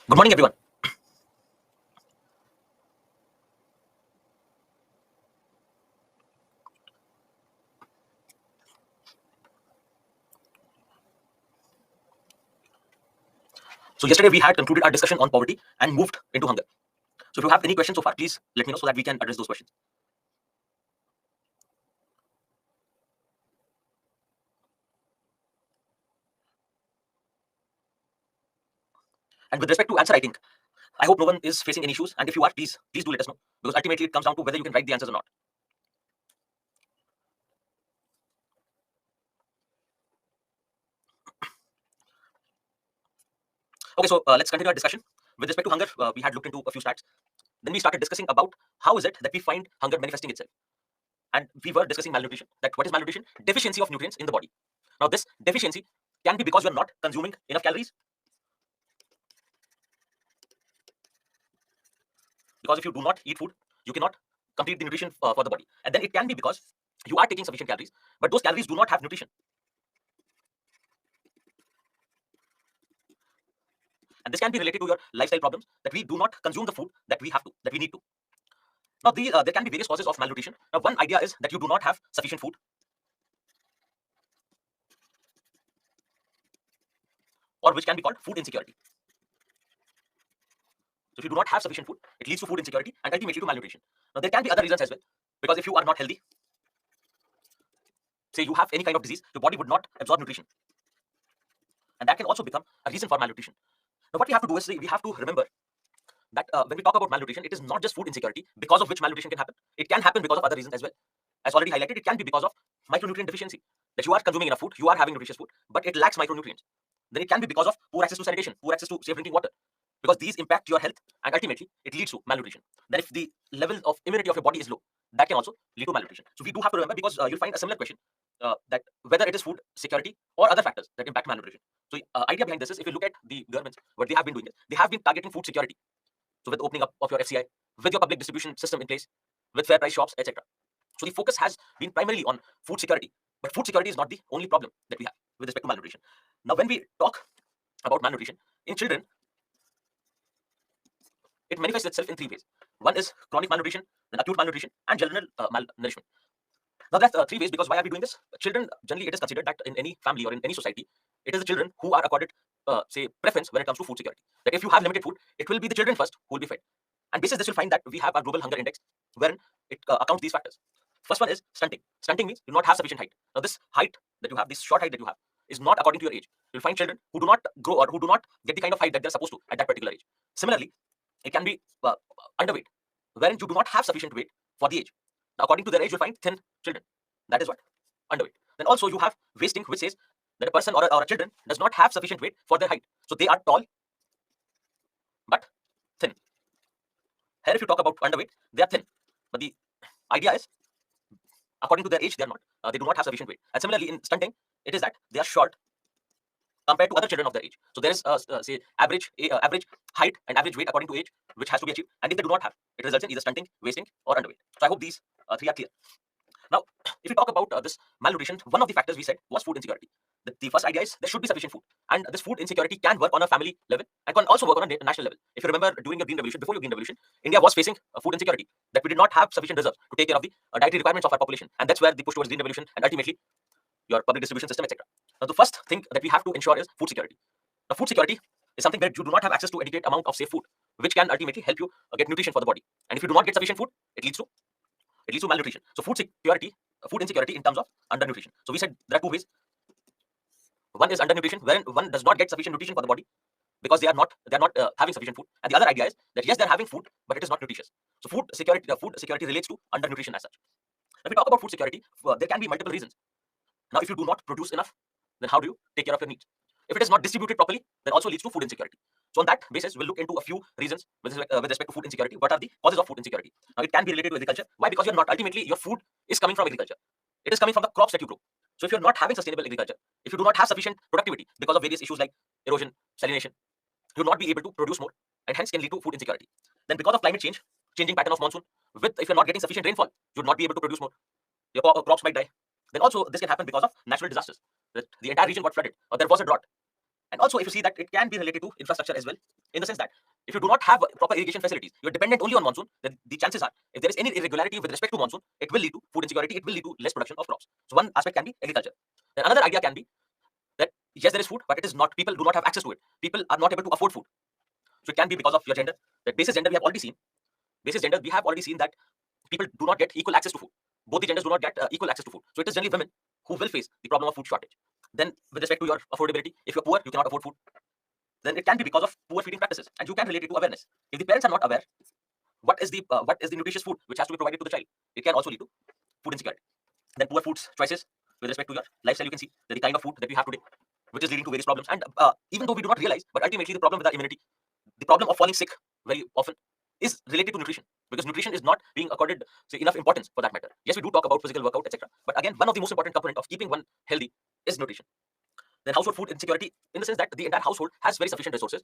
Good morning, everyone. So yesterday we had concluded our discussion on poverty and moved into hunger. So if you have any questions so far, please let me know so that we can address those questions. And with respect to answer, I hope no one is facing any issues. And if you are, please do let us know, because ultimately it comes down to whether you can write the answers or not. Okay, so let's continue our discussion. With respect to hunger, we had looked into a few stats. Then we started discussing about how is it that we find hunger manifesting itself. And we were discussing malnutrition. That what is malnutrition? Deficiency of nutrients in the body. Now, this deficiency can be because you're not consuming enough calories. Because if you do not eat food, you cannot complete the nutrition for the body. And then it can be because you are taking sufficient calories, but those calories do not have nutrition. And this can be related to your lifestyle problems, that we do not consume the food that we need to. Now, there can be various causes of malnutrition. Now, one idea is that you do not have sufficient food, or which can be called food insecurity. So, if you do not have sufficient food, it leads to food insecurity and ultimately to malnutrition. Now, there can be other reasons as well, because if you are not healthy, say you have any kind of disease, your body would not absorb nutrition, and that can also become a reason for malnutrition. Now, what we have to do is we have to remember that when we talk about malnutrition, it is not just food insecurity because of which malnutrition can happen. It can happen because of other reasons as well. As already highlighted, it can be because of micronutrient deficiency, that you are consuming enough food, you are having nutritious food, but it lacks micronutrients. Then it can be because of poor access to sanitation, poor access to safe drinking water, because these impact your health and ultimately it leads to malnutrition. Then if the level of immunity of your body is low, that can also lead to malnutrition. So we do have to remember, because you'll find a similar question, that whether it is food security or other factors that impact malnutrition. So idea behind this is, if you look at the governments, what they have been doing is they have been targeting food security. So with opening up of your FCI, with your public distribution system in place, with fair price shops, etc. So the focus has been primarily on food security, but food security is not the only problem that we have with respect to malnutrition. Now, when we talk about malnutrition in children, it manifests itself in three ways. One is chronic malnutrition, then acute malnutrition, and general malnourishment. Now, that's three ways, because why are we doing this? Children, generally, it is considered that in any family or in any society, it is the children who are accorded, say, preference when it comes to food security. That if you have limited food, it will be the children first who will be fed. And basis this, you'll find that we have a global hunger index wherein it accounts these factors. First one is stunting. Stunting means you do not have sufficient height. Now, this height that you have, this short height that you have, is not according to your age. You'll find children who do not grow or who do not get the kind of height that they're supposed to at that particular age. Similarly, it can be underweight, wherein you do not have sufficient weight for the age. Now, according to their age, you'll find thin children. That is what? Underweight. Then also you have wasting, which says that a person or a children does not have sufficient weight for their height. So they are tall but thin. Here, if you talk about underweight, they are thin. But the idea is, according to their age, they are not. They do not have sufficient weight. And similarly, in stunting, it is that they are short compared to other children of their age. So there is, say, average height and average weight according to age, which has to be achieved. And if they do not have, it results in either stunting, wasting, or underweight. So I hope these three are clear. Now, if you talk about this malnutrition, one of the factors we said was food insecurity. The first idea is there should be sufficient food, and this food insecurity can work on a family level and can also work on a national level. If you remember, during the Green Revolution, before your Green Revolution, India was facing food insecurity, that we did not have sufficient reserves to take care of the dietary requirements of our population, and that's where the push towards Green Revolution and ultimately your public distribution system, etc. Now, the first thing that we have to ensure is food security. Now, food security is something where you do not have access to adequate amount of safe food, which can ultimately help you get nutrition for the body. And if you do not get sufficient food, it leads to malnutrition. So food insecurity in terms of undernutrition. So we said there are two ways. One is undernutrition, wherein one does not get sufficient nutrition for the body because they are not having sufficient food. And the other idea is that yes, they are having food, but it is not nutritious. So food security relates to undernutrition as such. When we talk about food security, there can be multiple reasons. Now, if you do not produce enough, then how do you take care of your needs? If it is not distributed properly, then also leads to food insecurity. So on that basis, we'll look into a few reasons with respect to food insecurity. What are the causes of food insecurity? Now, it can be related to agriculture. Why? Because ultimately your food is coming from agriculture. It is coming from the crops that you grow. So if you're not having sustainable agriculture, if you do not have sufficient productivity because of various issues like erosion, salination, you will not be able to produce more, and hence can lead to food insecurity. Then because of climate change, changing pattern of monsoon, if you're not getting sufficient rainfall, you will not be able to produce more. Your crops might die. Then also this can happen because of natural disasters. The entire region got flooded, or there was a drought. And also, if you see that it can be related to infrastructure as well, in the sense that if you do not have proper irrigation facilities, you're dependent only on monsoon, then the chances are, if there is any irregularity with respect to monsoon, it will lead to food insecurity, it will lead to less production of crops. So one aspect can be agriculture. Then another idea can be that yes, there is food, but it is not, people do not have access to it. People are not able to afford food. So it can be because of your gender. That basis gender we have already seen. Basis gender, we have already seen that people do not get equal access to food. Both the genders do not get equal access to food. So it is generally women who will face the problem of food shortage. Then with respect to your affordability, if you're poor, you cannot afford food, then it can be because of poor feeding practices, and you can relate it to awareness. If the parents are not aware what is the nutritious food which has to be provided to the child, it can also lead to food insecurity. Then poor food choices with respect to your lifestyle, you can see that the kind of food that we have today, which is leading to various problems. And even though we do not realize, but ultimately the problem with our immunity, the problem of falling sick very often is related to nutrition, because nutrition is not being accorded, say, enough importance for that matter. Yes, we do talk about physical workout, etc., but again, one of the most important component of keeping one healthy is nutrition. Then household food insecurity, in the sense that the entire household has very sufficient resources,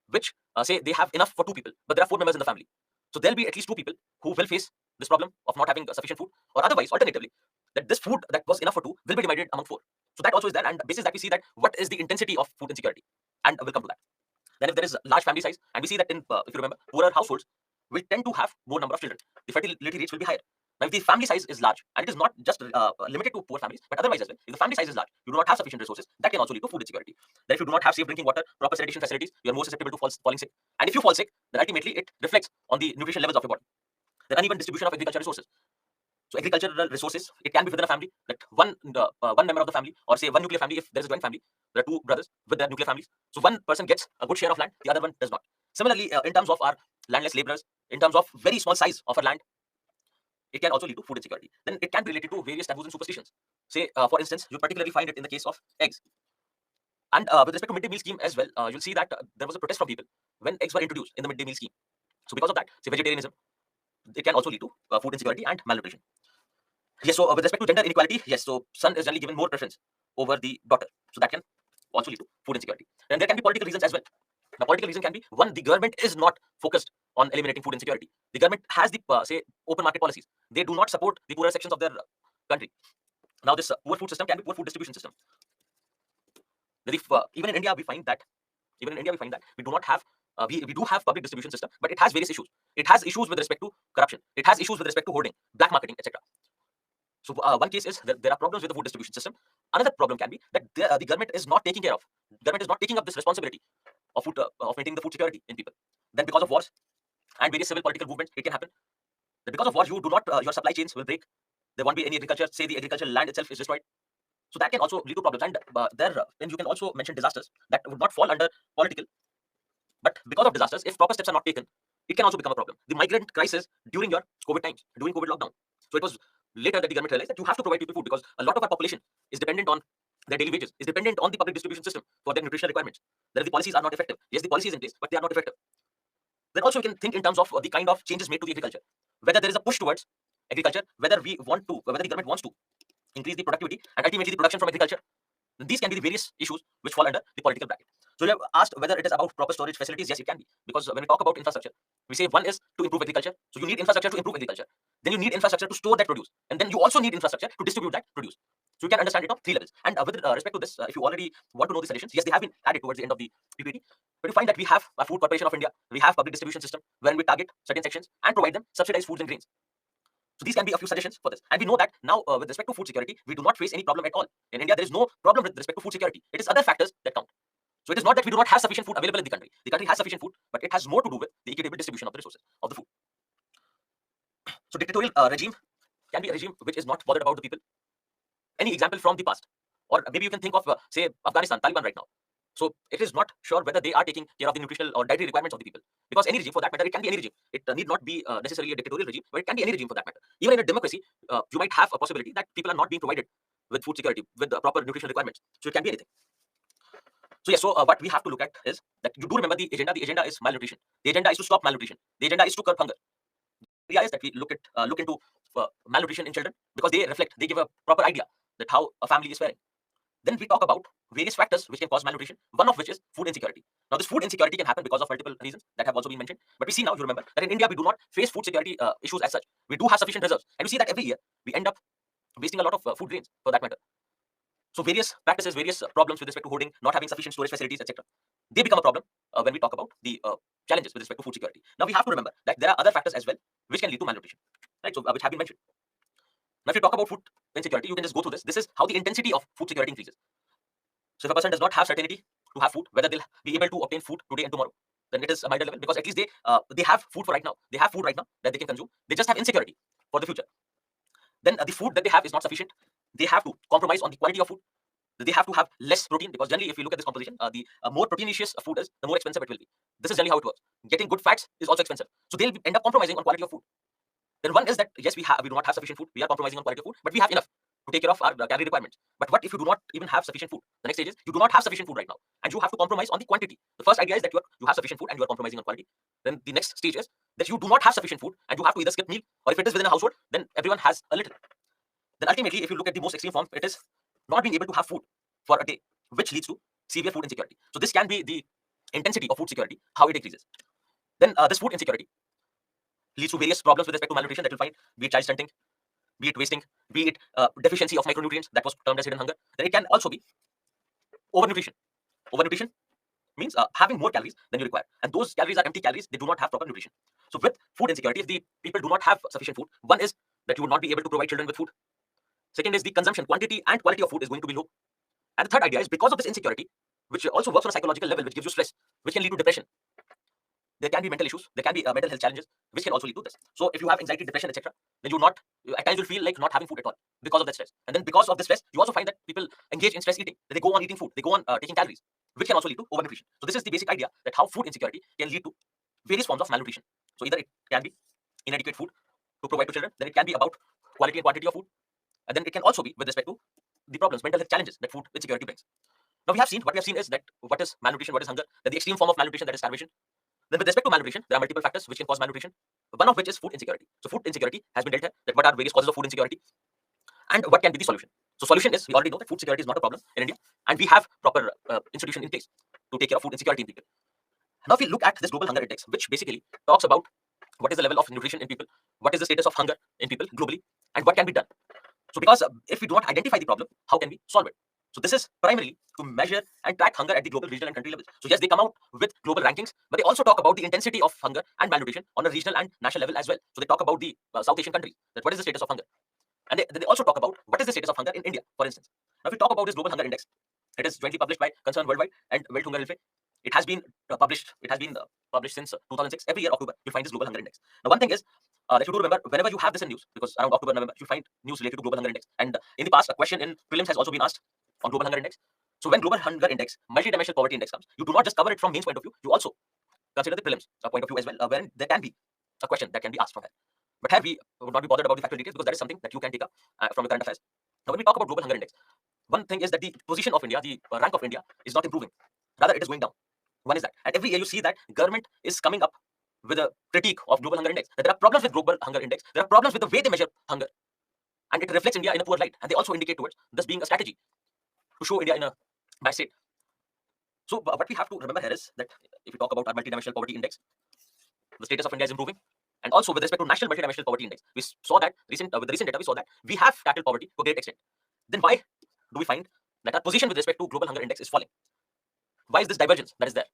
which say they have enough for 2 people, but there are 4 members in the family. So there'll be at least 2 people who will face this problem of not having sufficient food, or otherwise, alternatively, that this food that was enough for 2 will be divided among 4. So that also is there, and basis that we see that what is the intensity of food insecurity, and we'll come to that. Then if there is large family size, and we see that in, if you remember, poorer households will tend to have more number of children. The fertility rates will be higher. Now, if the family size is large, and it is not just limited to poor families, but otherwise as well, if the family size is large, you do not have sufficient resources, that can also lead to food insecurity. Then if you do not have safe drinking water, proper sanitation facilities, you are more susceptible to falling sick. And if you fall sick, then ultimately it reflects on the nutrition levels of your body. Then uneven distribution of agricultural resources. So agricultural resources, it can be within a family, that one member of the family, or say one nuclear family, if there is a joint family, there are 2 brothers with their nuclear families. So one person gets a good share of land, the other one does not. Similarly, in terms of our landless laborers, in terms of very small size of our land, it can also lead to food insecurity. Then it can be related to various taboos and superstitions. Say, for instance, you particularly find it in the case of eggs. And with respect to midday meal scheme as well, you'll see that there was a protest from people when eggs were introduced in the midday meal scheme. So because of that, say vegetarianism, it can also lead to food insecurity and malnutrition. Yes, so with respect to gender inequality, yes, so son is generally given more preference over the daughter. So that can also lead to food insecurity. And there can be political reasons as well. The political reason can be, one, the government is not focused on eliminating food insecurity. The government has the say open market policies. They do not support the poorer sections of their country. Now this poor food system can be poor food distribution system. If, even in India we find that we do not have we do have public distribution system, but it has various issues. It has issues with respect to corruption. It has issues with respect to hoarding, black marketing, etc. So one case is that there are problems with the food distribution system. Another problem can be that the government is not taking up this responsibility of food of maintaining the food security in people. Then because of wars and various civil political movements, it can happen that because of wars you do not your supply chains will break. There won't be any agriculture. Say the agricultural land itself is destroyed. So that can also lead to problems. And then you can also mention disasters that would not fall under political, but because of disasters, if proper steps are not taken, it can also become a problem. The migrant crisis during your COVID times, during COVID lockdown. So it was later that the government realized that you have to provide people food, because a lot of our population is dependent on their daily wages, is dependent on the public distribution system for their nutritional requirements. Then the policies are not effective. Yes, the policy is in place, but they are not effective. Then also you can think in terms of the kind of changes made to the agriculture. Whether there is a push towards agriculture, whether the government wants to increase the productivity and ultimately the production from agriculture. These can be the various issues which fall under the political bracket. So you have asked whether it is about proper storage facilities. Yes, it can be, because when we talk about infrastructure, we say one is to improve agriculture. So you need infrastructure to improve agriculture. Then you need infrastructure to store that produce, and then you also need infrastructure to distribute that produce. So you can understand it on 3 levels. And with respect to this, if you already want to know the suggestions, yes, they have been added towards the end of the PPT. But you find that we have a Food Corporation of India, we have public distribution system wherein we target certain sections and provide them subsidized foods and grains. So these can be a few suggestions for this. And we know that now with respect to food security, we do not face any problem at all. In India, there is no problem with respect to food security. It is other factors that count. So it is not that we do not have sufficient food available in the country. The country has sufficient food, but it has more to do with the equitable distribution of the resources of the food. So dictatorial regime can be a regime which is not bothered about the people. Any example from the past? Or maybe you can think of, say, Afghanistan, Taliban right now. So it is not sure whether they are taking care of the nutritional or dietary requirements of the people. Because any regime, for that matter, it can be any regime. It need not be necessarily a dictatorial regime, but it can be any regime for that matter. Even in a democracy, you might have a possibility that people are not being provided with food security, with the proper nutritional requirements. So it can be anything. So yes, so what we have to look at is that you do remember the agenda. The agenda is malnutrition. The agenda is to stop malnutrition. The agenda is to curb hunger. The idea is that we look into malnutrition in children, because they give a proper idea that how a family is faring. Then we talk about various factors which can cause malnutrition, one of which is food insecurity. Now, this food insecurity can happen because of multiple reasons that have also been mentioned. But we see now, you remember, that in India, we do not face food security issues as such. We do have sufficient reserves. And we see that every year, we end up wasting a lot of food grains for that matter. So various practices, various problems with respect to hoarding, not having sufficient storage facilities, etc. They become a problem when we talk about the challenges with respect to food security. Now we have to remember that there are other factors as well which can lead to malnutrition, right? So which have been mentioned. Now if you talk about food insecurity, you can just go through this. This is how the intensity of food security increases. So if a person does not have certainty to have food, whether they'll be able to obtain food today and tomorrow, then it is a minor level, because at least they have food for right now. They have food right now that they can consume. They just have insecurity for the future. Then the food that they have is not sufficient. They have to compromise on the quality of food. They have to have less protein, because generally, if you look at this composition, the more proteinaceous a food is, the more expensive it will be. This is generally how it works. Getting good fats is also expensive, so they'll end up compromising on quality of food. Then one is that yes, we do not have sufficient food. We are compromising on quality of food, but we have enough to take care of our calorie requirements. But what if you do not even have sufficient food? The next stage is you do not have sufficient food right now, and you have to compromise on the quantity. The first idea is that you have sufficient food and you are compromising on quality. Then the next stage is that you do not have sufficient food and you have to either skip meal, or if it is within a household, then everyone has a little. Then ultimately, if you look at the most extreme form, it is not being able to have food for a day, which leads to severe food insecurity. So this can be the intensity of food security, how it increases. Then this food insecurity leads to various problems with respect to malnutrition that you'll find, be it child stunting, be it wasting, be it deficiency of micronutrients, that was termed as hidden hunger. Then it can also be overnutrition. Overnutrition means having more calories than you require, and those calories are empty calories. They do not have proper nutrition. So with food insecurity, if the people do not have sufficient food, one is that you will not be able to provide children with food. Second is the consumption quantity and quality of food is going to be low. And the third idea is because of this insecurity, which also works on a psychological level, which gives you stress, which can lead to depression. There can be mental issues, there can be mental health challenges, which can also lead to this. So if you have anxiety, depression, etc., then at times you'll feel like not having food at all because of that stress. And then because of this stress, you also find that people engage in stress eating, that they go on eating food, they go on taking calories, which can also lead to overnutrition. So this is the basic idea, that how food insecurity can lead to various forms of malnutrition. So either it can be inadequate food to provide to children, then it can be about quality and quantity of food, and then it can also be with respect to the problems, mental health challenges that food insecurity brings. Now what we have seen is that what is malnutrition, what is hunger, then the extreme form of malnutrition, that is starvation. Then with respect to malnutrition, there are multiple factors which can cause malnutrition, one of which is food insecurity. So food insecurity has been dealt here, that what are various causes of food insecurity and what can be the solution. So solution is, we already know that food security is not a problem in India, and we have proper institution in place to take care of food insecurity in people. Now if we look at this global hunger index, which basically talks about what is the level of nutrition in people, what is the status of hunger in people globally, and what can be done. So because if we do not identify the problem, how can we solve it? So this is primarily to measure and track hunger at the global, regional and country levels. So yes, they come out with global rankings, but they also talk about the intensity of hunger and malnutrition on a regional and national level as well. So they talk about the South Asian countries, that what is the status of hunger. And they also talk about what is the status of hunger in India, for instance. Now if we talk about this global hunger index, it is jointly published by Concern Worldwide and Welthungerhilfe. It has been published since 2006. Every year, October, you find this global hunger index. Now one thing is, that you do remember, whenever you have this in news, because around October, November, you find news related to global hunger index. And in the past, a question in prelims has also been asked on global hunger index. So when global hunger index, multidimensional poverty index comes, you do not just cover it from mains point of view, you also consider the prelims point of view as well, wherein there can be a question that can be asked from here. But here we would not be bothered about the factual details, because that is something that you can take up from the current affairs. Now when we talk about global hunger index, one thing is that the position of India, the rank of India is not improving. Rather, it is going down. One is that. And every year you see that government is coming up with a critique of global hunger index, that there are problems with global hunger index, there are problems with the way they measure hunger, and it reflects India in a poor light. And they also indicate towards this being a strategy to show India in a bad state. So what we have to remember here is that if we talk about our multidimensional poverty index, the status of India is improving. And also with respect to national multidimensional poverty index, we saw that with the recent data, we saw that we have tackled poverty to a great extent. Then why do we find that our position with respect to global hunger index is falling? Why is this divergence that is there?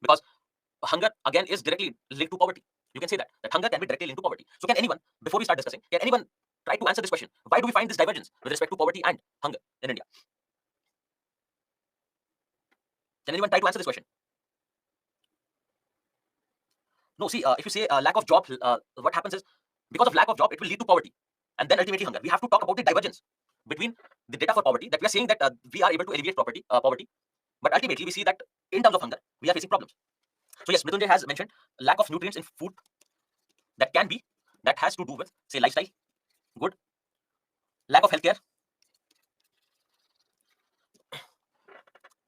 Because hunger again is directly linked to poverty. You can say that hunger can be directly linked to poverty. So can anyone, before we start discussing, can anyone try to answer this question? Why do we find this divergence with respect to poverty and hunger in India? Can anyone try to answer this question? No, see, if you say lack of job, what happens is, because of lack of job, it will lead to poverty and then ultimately hunger. We have to talk about the divergence between the data for poverty, that we are saying that we are able to alleviate poverty, but ultimately we see that in terms of hunger, we are facing problems. So yes, Mrityunjay has mentioned lack of nutrients in food. That has to do with, say, lifestyle. Good. Lack of healthcare.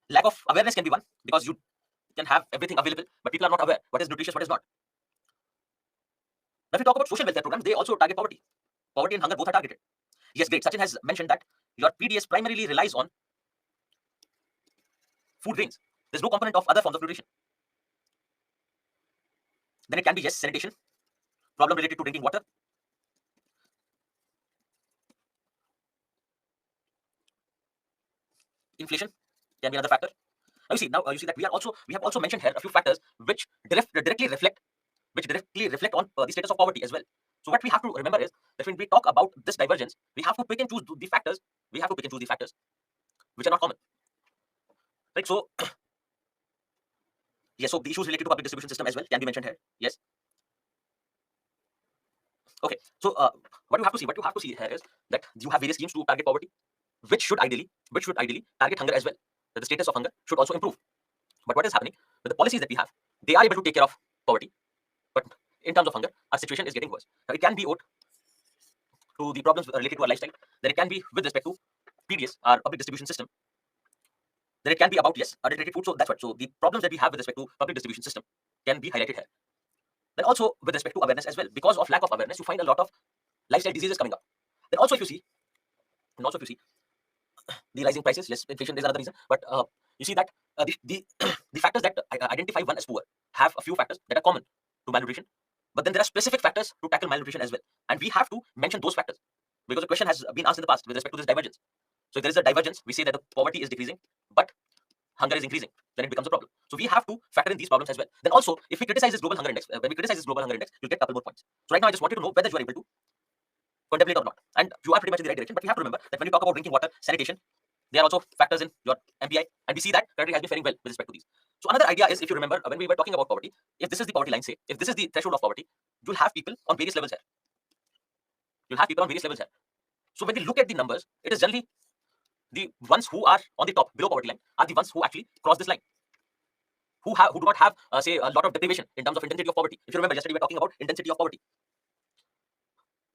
Lack of awareness can be one, because you can have everything available, but people are not aware what is nutritious, what is not. Now, if we talk about social welfare programs, they also target poverty. Poverty and hunger both are targeted. Yes, great. Sachin has mentioned that your PDS primarily relies on food grains. There's no component of other forms of nutrition. Then it can be, yes, sanitation, problem related to drinking water. Inflation can be another factor. Now you see that we have also mentioned here a few factors which directly reflect on the status of poverty as well. So what we have to remember is that when we talk about this divergence, we have to pick and choose the factors. We have to pick and choose the factors which are not common, right? So yes, so the issues related to public distribution system as well can be mentioned here. Yes. Okay. So what you have to see here is that you have various schemes to target poverty, which should ideally target hunger as well. That the status of hunger should also improve. But what is happening with the policies that we have? They are able to take care of poverty, but in terms of hunger, our situation is getting worse. Now, it can be owed to the problems related to our lifestyle. That it can be with respect to PDS, our public distribution system. That it can be about adulterated food. So that's what. So the problems that we have with respect to public distribution system can be highlighted here. Then also with respect to awareness as well, because of lack of awareness, you find a lot of lifestyle diseases coming up. Then also if you see, the rising prices, yes, inflation is another reason. But you see that the the factors that identify one as poor have a few factors that are common to malnutrition, but then there are specific factors to tackle malnutrition as well, and we have to mention those factors because the question has been asked in the past with respect to this divergence. So if there is a divergence, we say that the poverty is decreasing, but hunger is increasing, then it becomes a problem. So we have to factor in these problems as well. Then also, if we criticize this global hunger index, when we criticize this global hunger index, you'll get a couple more points. So right now, I just wanted to know whether you are able to contemplate or not. And you are pretty much in the right direction, but we have to remember that when we talk about drinking water, sanitation, they are also factors in your MPI, and we see that country has been faring well with respect to these. So another idea is, if you remember, when we were talking about poverty, if this is the poverty line, say, if this is the threshold of poverty, you'll have people on various levels here. You'll have people on various levels here. So when we look at the numbers, it is generally the ones who are on the top below poverty line are the ones who actually cross this line, who do not have say a lot of deprivation in terms of intensity of poverty. If you remember, yesterday we were talking about intensity of poverty.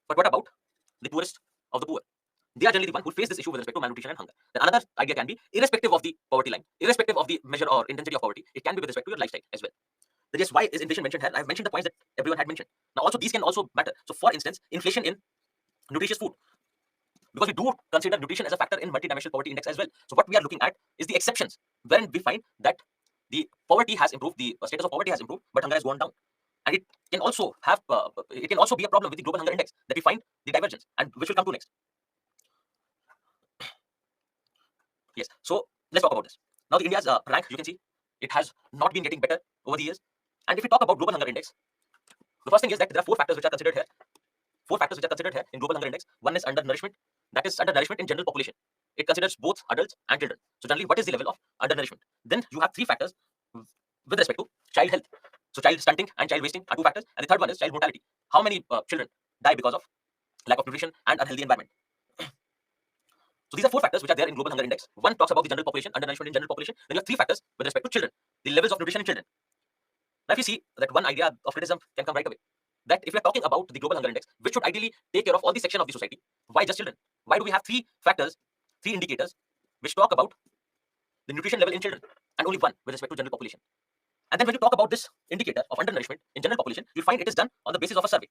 But what about the poorest of the poor? They are generally the one who face this issue with respect to malnutrition and hunger. Then another idea can be, irrespective of the poverty line, irrespective of the measure or intensity of poverty, it can be with respect to your lifestyle as well. That is why is inflation mentioned here? I've mentioned the points that everyone had mentioned. Now also these can also matter. So for instance, inflation in nutritious food, because we do consider nutrition as a factor in multidimensional poverty index as well. So what we are looking at is the exceptions, wherein we find that the poverty has improved, the status of poverty has improved, but hunger has gone down. And it can also have, it can also be a problem with the global hunger index that we find the divergence, and which will come to next. Yes, so let's talk about this. Now the India's rank, you can see, it has not been getting better over the years. And if we talk about global hunger index, the first thing is that there are four factors which are considered here. Four factors which are considered here in global hunger index. One is undernourishment, that is undernourishment in general population. It considers both adults and children. So generally, what is the level of undernourishment? Then you have three factors with respect to child health. So child stunting and child wasting are two factors, and the third one is child mortality. How many children die because of lack of nutrition and unhealthy environment? So these are four factors which are there in global hunger index. One talks about the general population, undernourishment in general population. Then you have three factors with respect to children, the levels of nutrition in children. Now if you see that, one idea of criticism can come right away, that if we are talking about the global hunger index, which should ideally take care of all the section of the society, why just children? Why do we have three factors, three indicators which talk about the nutrition level in children, and only one with respect to general population? And then when you talk about this indicator of undernourishment in general population, you find it is done on the basis of a survey.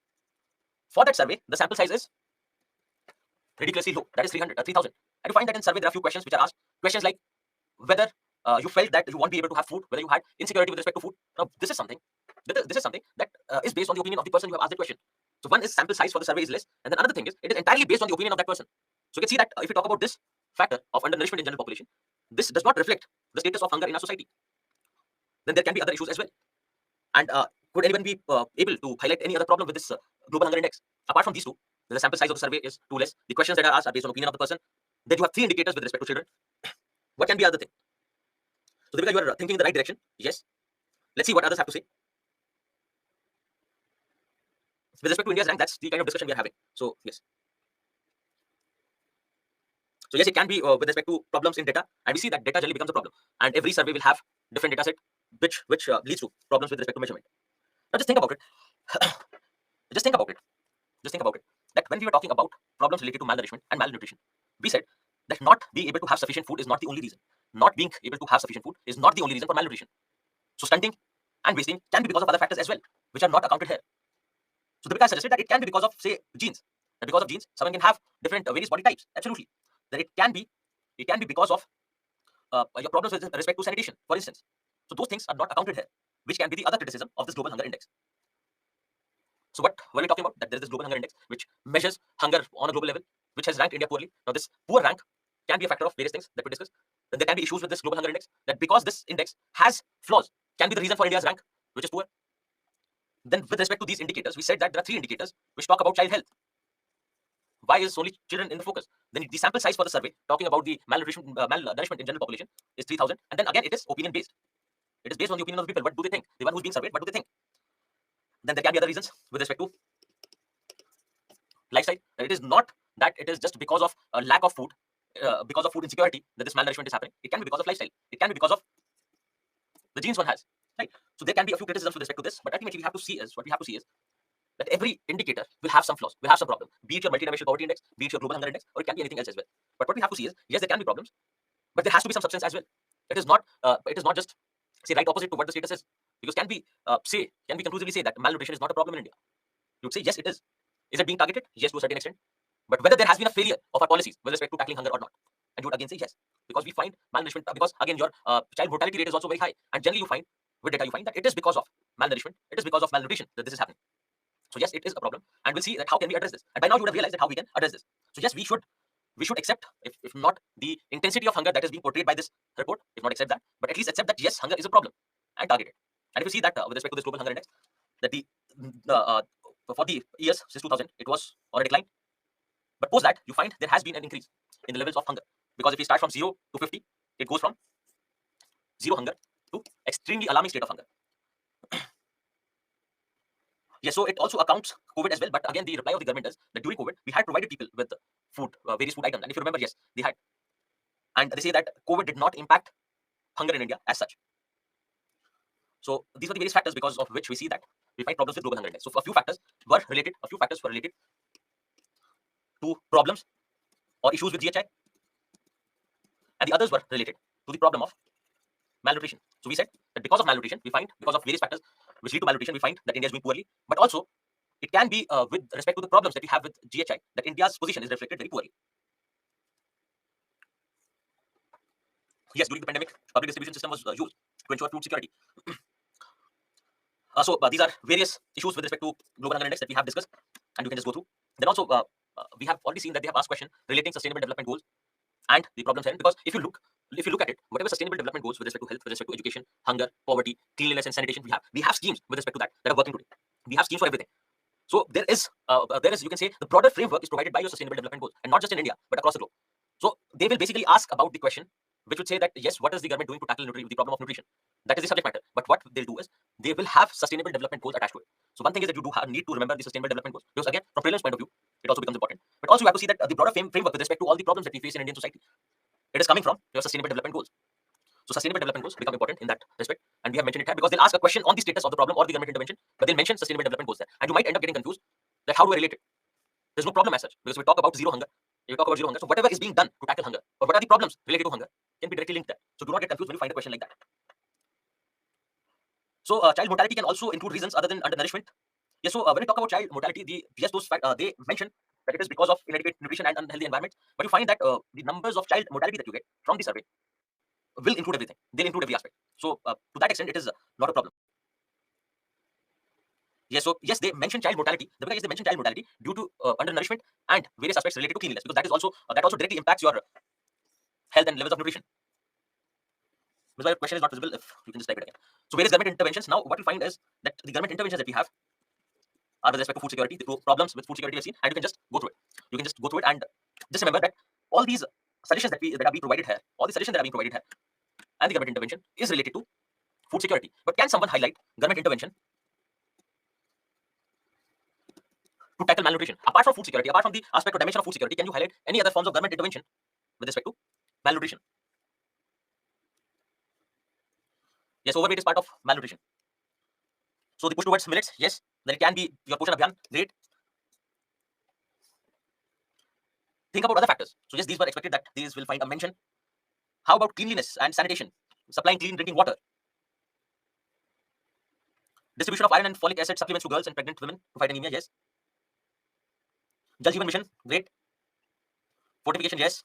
For that survey, the sample size is ridiculously low, that is 3,000. And you find that in survey there are few questions which are asked. Questions like whether you felt that you won't be able to have food, whether you had insecurity with respect to food. Now this is something that is based on the opinion of the person you have asked the question. So one is sample size for the survey is less, and then another thing is it is entirely based on the opinion of that person. So you can see that if you talk about this factor of undernourishment in general population, this does not reflect the status of hunger in our society. Then there can be other issues as well. And could anyone be able to highlight any other problem with this global hunger index apart from these two? The sample size of the survey is too less. The questions that are asked are based on opinion of the person. Then you have three indicators with respect to children. What can be other thing? So Deepika, you are thinking in the right direction. Yes. Let's see what others have to say. With respect to India's rank, that's the kind of discussion we are having. So yes. So yes, it can be with respect to problems in data, and we see that data generally becomes a problem, and every survey will have different data set, which leads to problems with respect to measurement. Now just think about it. just think about it. Just think about it. That when we were talking about problems related to malnourishment and malnutrition, we said that not being able to have sufficient food is not the only reason. Not being able to have sufficient food is not the only reason for malnutrition. So stunting and wasting can be because of other factors as well, which are not accounted here. So Deepika suggested that it can be because of, say, genes. That because of genes, someone can have different various body types. Absolutely. That it can be because of your problems with respect to sanitation, for instance. So those things are not accounted here, which can be the other criticism of this global hunger index. So what were we talking about? That there is this global hunger index which measures hunger on a global level, which has ranked India poorly. Now this poor rank can be a factor of various things that we discussed. then there can be issues with this global hunger index, that because this index has flaws, can be the reason for India's rank, which is poor. Then with respect to these indicators, we said that there are 3 indicators which talk about child health. Why is only children in the focus? Then the sample size for the survey talking about the malnourishment in general population is 3,000, and then again it is opinion based. It is based on the opinion of the people. What do they think? The one who's being surveyed, what do they think? Then there can be other reasons with respect to lifestyle. It is not that it is just because of a lack of food, because of food insecurity, that this malnourishment is happening. It can be because of lifestyle. It can be because of the genes one has. Right. So there can be a few criticisms with respect to this, but ultimately we have to see is that every indicator will have some flaws, will have some problem. Be it your multidimensional poverty index, be it your global hunger index, or it can be anything else as well. But what we have to see is, yes, there can be problems, but there has to be some substance as well. It is not just say right opposite to what the status is. Because can we conclusively say that malnutrition is not a problem in India? You would say yes, it is. Is it being targeted? Yes, to a certain extent. But whether there has been a failure of our policies with respect to tackling hunger or not, and you would again say yes, because we find malnourishment, because again your child mortality rate is also very high, and generally you find with data you find that it is because of malnourishment, it is because of malnutrition that this is happening. So yes, it is a problem, and we'll see that how can we address this. And by now you would have realized that how we can address this. So yes, we should accept, if not the intensity of hunger that is being portrayed by this report, if not accept that, but at least accept that yes, hunger is a problem and target it. And if you see that with respect to this global hunger index, that for the years since 2000, it was on a decline. But post that, you find there has been an increase in the levels of hunger. Because if we start from 0 to 50, it goes from zero hunger to extremely alarming state of hunger. Yes, so it also accounts COVID as well. But again, the reply of the government is that during COVID, we had provided people with food, various food items. And if you remember, yes, they had. And they say that COVID did not impact hunger in India as such. So these are the various factors because of which we see that we find problems with global hunger index. So a few factors were related to problems or issues with GHI, and the others were related to the problem of malnutrition. So we said that because of malnutrition, because of various factors which lead to malnutrition, we find that India is doing poorly. But also, it can be with respect to the problems that we have with GHI, that India's position is reflected very poorly. Yes, during the pandemic, public distribution system was used to ensure food security. So these are various issues with respect to global hunger index that we have discussed, and you can just go through. Then also, we have already seen that they have asked question relating sustainable development goals and the problems here. Because if you look at it, whatever sustainable development goals with respect to health, with respect to education, hunger, poverty, cleanliness, and sanitation, we have schemes with respect to that are working today. We have schemes for everything. So there is you can say the broader framework is provided by your sustainable development goals, and not just in India but across the globe. So they will basically ask about the question, which would say that yes, what is the government doing to tackle the problem of nutrition? That is the subject matter. But what they'll do is they will have sustainable development goals attached to it. So one thing is that you do need to remember the sustainable development goals, because again, from prelims point of view, it also becomes important. But also you have to see that the broader framework with respect to all the problems that we face in Indian society, it is coming from your sustainable development goals. So sustainable development goals become important in that respect, and we have mentioned it here because they'll ask a question on the status of the problem or the government intervention, but they'll mention sustainable development goals there, and you might end up getting confused that how do I relate it? There's no problem as such, because we talk about zero hunger. So whatever is being done to tackle hunger, or what are the problems related to hunger, can be directly linked there. So do not get confused when you find a question like that. So child mortality can also include reasons other than undernourishment. Yes, so when we talk about child mortality, they mention that it is because of inadequate nutrition and unhealthy environment. But you find that the numbers of child mortality that you get from the survey will include everything. They'll include every aspect. So to that extent, it is not a problem. Yes, so yes, they mention child mortality. The reason they mention child mortality due to undernourishment and various aspects related to cleanliness, because that also directly impacts your health and levels of nutrition. That's why your question is not visible. If you can just type it again. So various government interventions. Now, what we find is that the government interventions that we have are with respect to food security. The problems with food security we've seen, and you can just go through it. And just remember that all these suggestions that are being provided here, and the government intervention is related to food security. But can someone highlight government intervention to tackle malnutrition apart from food security, apart from the aspect or dimension of food security? Can you highlight any other forms of government intervention with respect to malnutrition? Yes, overweight is part of malnutrition. So the push towards millets, yes. Then it can be your Poshan Abhiyan, great. Think about other factors. So yes, these were expected that these will find a mention. How about cleanliness and sanitation, supplying clean drinking water, distribution of iron and folic acid supplements to girls and pregnant women to fight anemia, yes. Jal Jeevan Mission, great. Fortification, yes.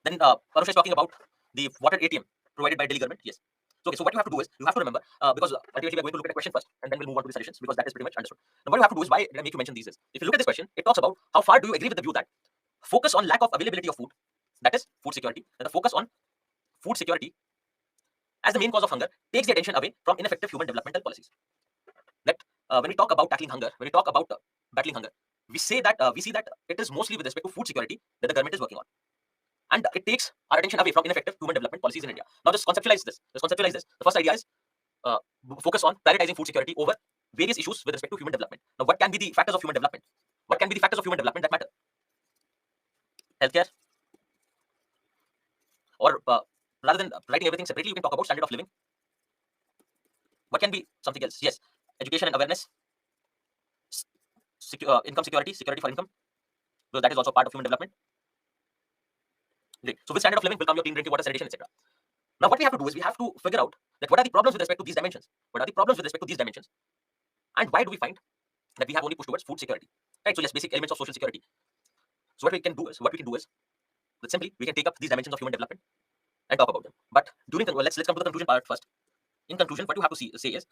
Then Parusha is talking about the water ATM provided by Delhi government, yes. So, okay, so what you have to do is, you have to remember, because ultimately we are going to look at a question first, and then we'll move on to the suggestions, because that is pretty much understood. Now, what you have to do is, why did I make you mention these? If you look at this question, it talks about how far do you agree with the view that focus on lack of availability of food, that is food security, then the focus on food security as the main cause of hunger takes the attention away from ineffective human developmental policies. That when we talk about tackling hunger, when we talk about battling hunger, we see that it is mostly with respect to food security that the government is working on, and it takes our attention away from ineffective human development policies in India. Now, just conceptualize this. The first idea is focus on prioritizing food security over various issues with respect to human development. Now, what can be the factors of human development? What can be the factors of human development that matter? Healthcare, or rather than writing everything separately, you can talk about standard of living. What can be something else? Yes, education and awareness, income security, security for income. So that is also part of human development. Great. So with standard of living will come your clean drinking water, sanitation, etc. Now, what we have to do is we have to figure out that what are the problems with respect to these dimensions? What are the problems with respect to these dimensions? And why do we find that we have only pushed towards food security? Right. So yes, basic elements of social security. So what we can do is that simply we can take up these dimensions of human development and talk about them. But during let's come to the conclusion part first. In conclusion, what you have to say is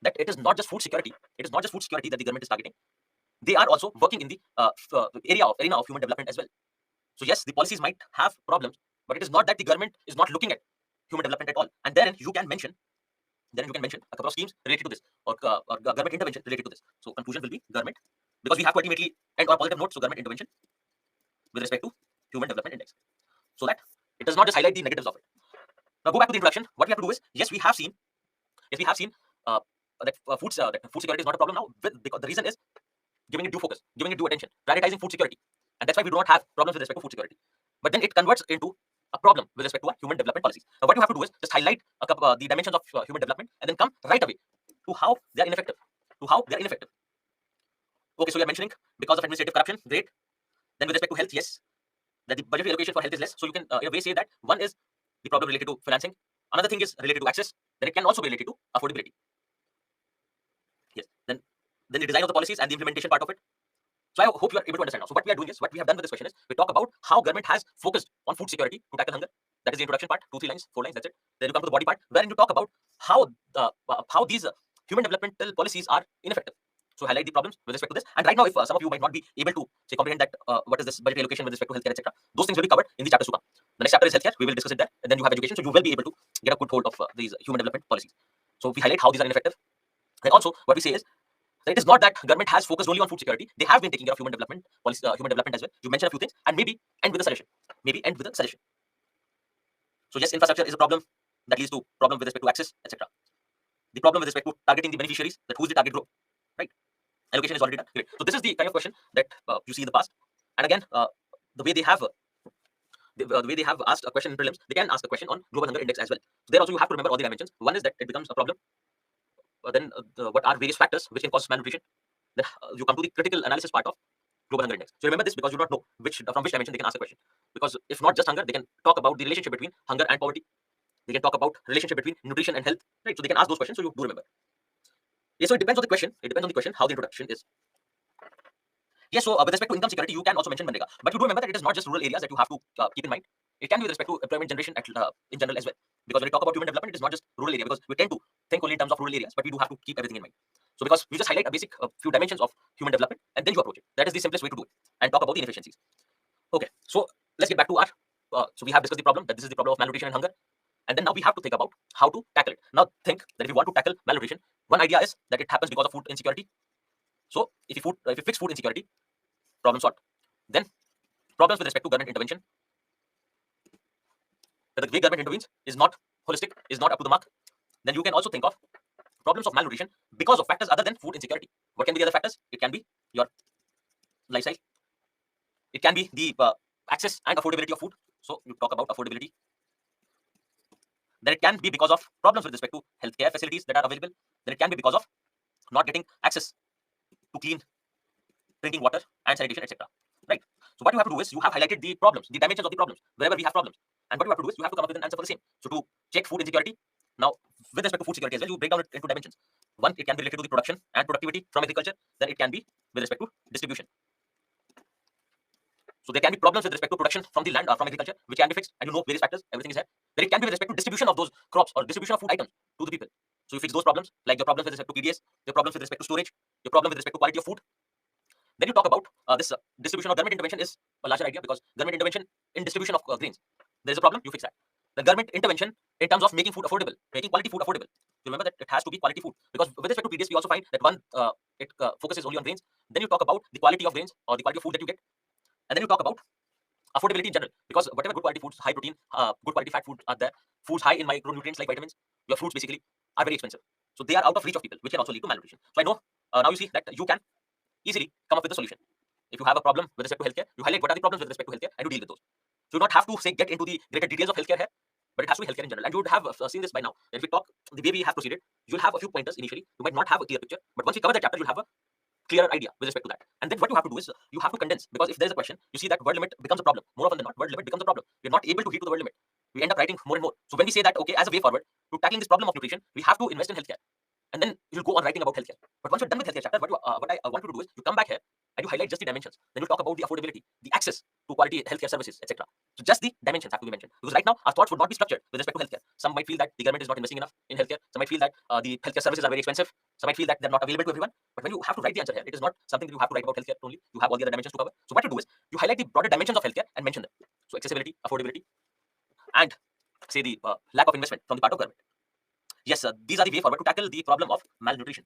that it is not just food security. It is not just food security that the government is targeting. They are also working in the arena of human development as well. So yes, the policies might have problems, but it is not that the government is not looking at human development at all. And then you can mention a couple of schemes related to this, or government intervention related to this. So conclusion will be government, because we have to ultimately end on a positive note. So government intervention with respect to human development index, so that it does not just highlight the negatives of it. Now go back to the introduction. What we have to do is, yes, we have seen that food security is not a problem now, because the reason is giving it due focus, giving it due attention, prioritizing food security, and that's why we do not have problems with respect to food security. But then it converts into a problem with respect to human development policies. Now, what you have to do is just highlight the dimensions of human development, and then come right away to how they are ineffective. Okay, so you are mentioning because of administrative corruption, great. Then with respect to health, yes, that the budgetary allocation for health is less. So you can in a way say that one is the problem related to financing, another thing is related to access, then it can also be related to affordability. Yes, then the design of the policies and the implementation part of it. So I hope you are able to understand now. So what we are doing is, what we have done with this question is, we talk about how government has focused on food security to tackle hunger. That is the introduction part, 2-3 lines, 4 lines, that's it. Then you come to the body part, wherein you talk about how these human developmental policies are ineffective. So highlight the problems with respect to this. And right now, if some of you might not be able to say comprehend that what is this budgetary allocation with respect to healthcare, etc., those things will be covered in the chapter to come. The next chapter is healthcare. We will discuss it there, and then you have education, so you will be able to get a good hold of these human development policies. So we highlight how these are ineffective. And also, what we say is, it is not that government has focused only on food security. They have been taking care of human development policy, human development as well. You mentioned a few things, and maybe end with a suggestion. So yes, infrastructure is a problem that leads to problem with respect to access, etc. The problem with respect to targeting the beneficiaries, that who's the target group, right? Allocation is already done. Great. So this is the kind of question that you see in the past. And again, the way they have asked a question in prelims, they can ask a question on global hunger index as well. So there also you have to remember all the dimensions. One is that it becomes a problem. Then what are various factors which can cause malnutrition? Then you come to the critical analysis part of global hunger index. So remember this, because you do not know from which dimension they can ask a question. Because if not just hunger, they can talk about the relationship between hunger and poverty. They can talk about relationship between nutrition and health. Right? So they can ask those questions. So you do remember. Yes. So it depends on the question. How the introduction is. Yes. So with respect to income security, you can also mention Manrega. But you do remember that it is not just rural areas that you have to keep in mind. It can be with respect to employment generation in general as well. Because when we talk about human development, it is not just rural area, because we tend to think only in terms of rural areas, but we do have to keep everything in mind. So because we just highlight a basic few dimensions of human development, and then you approach it. That is the simplest way to do it, and talk about the inefficiencies. Okay, so let's get back to our. So we have discussed the problem, that this is the problem of malnutrition and hunger, and then now we have to think about how to tackle it. Now think that if you want to tackle malnutrition, one idea is that it happens because of food insecurity. So if you fix food insecurity, problem solved. Then problems with respect to government intervention. That the way government intervenes is not holistic, is not up to the mark. Then you can also think of problems of malnutrition because of factors other than food insecurity. What can be the other factors? It can be your lifestyle. It can be the access and affordability of food. So you talk about affordability. Then it can be because of problems with respect to healthcare facilities that are available. Then it can be because of not getting access to clean drinking water and sanitation, etc. Right. So what you have to do is, you have highlighted the problems, the dimensions of the problems, wherever we have problems. And what you have to do is, you have to come up with an answer for the same. So to check food insecurity, now with respect to food security as well, you break down it into dimensions. One, it can be related to the production and productivity from agriculture. Then it can be with respect to distribution. So there can be problems with respect to production from the land or from agriculture, which can be fixed, and you know various factors, everything is there. Then it can be with respect to distribution of those crops or distribution of food items to the people. So you fix those problems, like your problems with respect to PDS, your problems with respect to storage, your problem with respect to quality of food. Then you talk about this distribution or government intervention is a larger idea, because government intervention in distribution of grains, there is a problem, you fix that. The government intervention in terms of making food affordable, making quality food affordable. Remember that it has to be quality food, because with respect to TDS, we also find that one it focuses only on grains. Then you talk about the quality of grains or the quality of food that you get, and then you talk about affordability in general, because whatever good quality foods, high protein, good quality fat foods are there, foods high in micronutrients like vitamins, your fruits basically are very expensive, so they are out of reach of people, which can also lead to malnutrition. So I know now you see that you can easily come up with a solution. If you have a problem with respect to healthcare, you highlight what are the problems with respect to healthcare and you deal with those. So you do not have to say get into the greater details of healthcare here, but it has to be healthcare in general. And you would have seen this by now. If we talk the way we have proceeded, you'll have a few pointers initially. You might not have a clear picture, but once we cover the chapter, you'll have a clearer idea with respect to that. And then what you have to do is you have to condense, because if there's a question, you see that word limit becomes a problem. More often than not, word limit becomes a problem. We're not able to hit to the word limit. We end up writing more and more. So when we say that, okay, as a way forward to tackling this problem of nutrition, we have to invest in healthcare. And then you'll go on writing about healthcare. But once you're done with healthcare chapter, what I want you to do is you come back here and you highlight just the dimensions. Then you'll talk about the affordability, the access to quality healthcare services, etc. So just the dimensions have to be mentioned. Because right now our thoughts would not be structured with respect to healthcare. Some might feel that the government is not investing enough in healthcare. Some might feel that the healthcare services are very expensive. Some might feel that they're not available to everyone. But when you have to write the answer here, it is not something that you have to write about healthcare only. You have all the other dimensions to cover. So what you do is you highlight the broader dimensions of healthcare and mention them. So accessibility, affordability, and say the lack of investment from the part of government. Yes, these are the way forward to tackle the problem of malnutrition.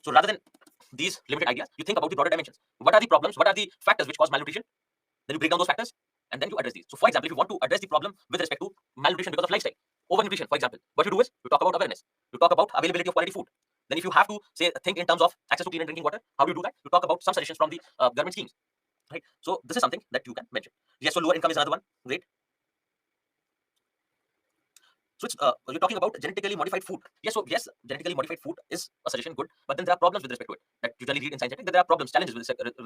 So rather than these limited ideas, you think about the broader dimensions. What are the problems? What are the factors which cause malnutrition? Then you break down those factors and then you address these. So for example, if you want to address the problem with respect to malnutrition because of lifestyle, overnutrition, for example, what you do is you talk about awareness. You talk about availability of quality food. Then if you have to say think in terms of access to clean and drinking water, how do you do that? You talk about some suggestions from the government schemes. Right. So this is something that you can mention. Yes, so lower income is another one. Great. So it's, you're talking about genetically modified food. Yes, so yes, genetically modified food is a suggestion, good, but then there are problems with respect to it that you generally read in scientific. That there are problems, challenges with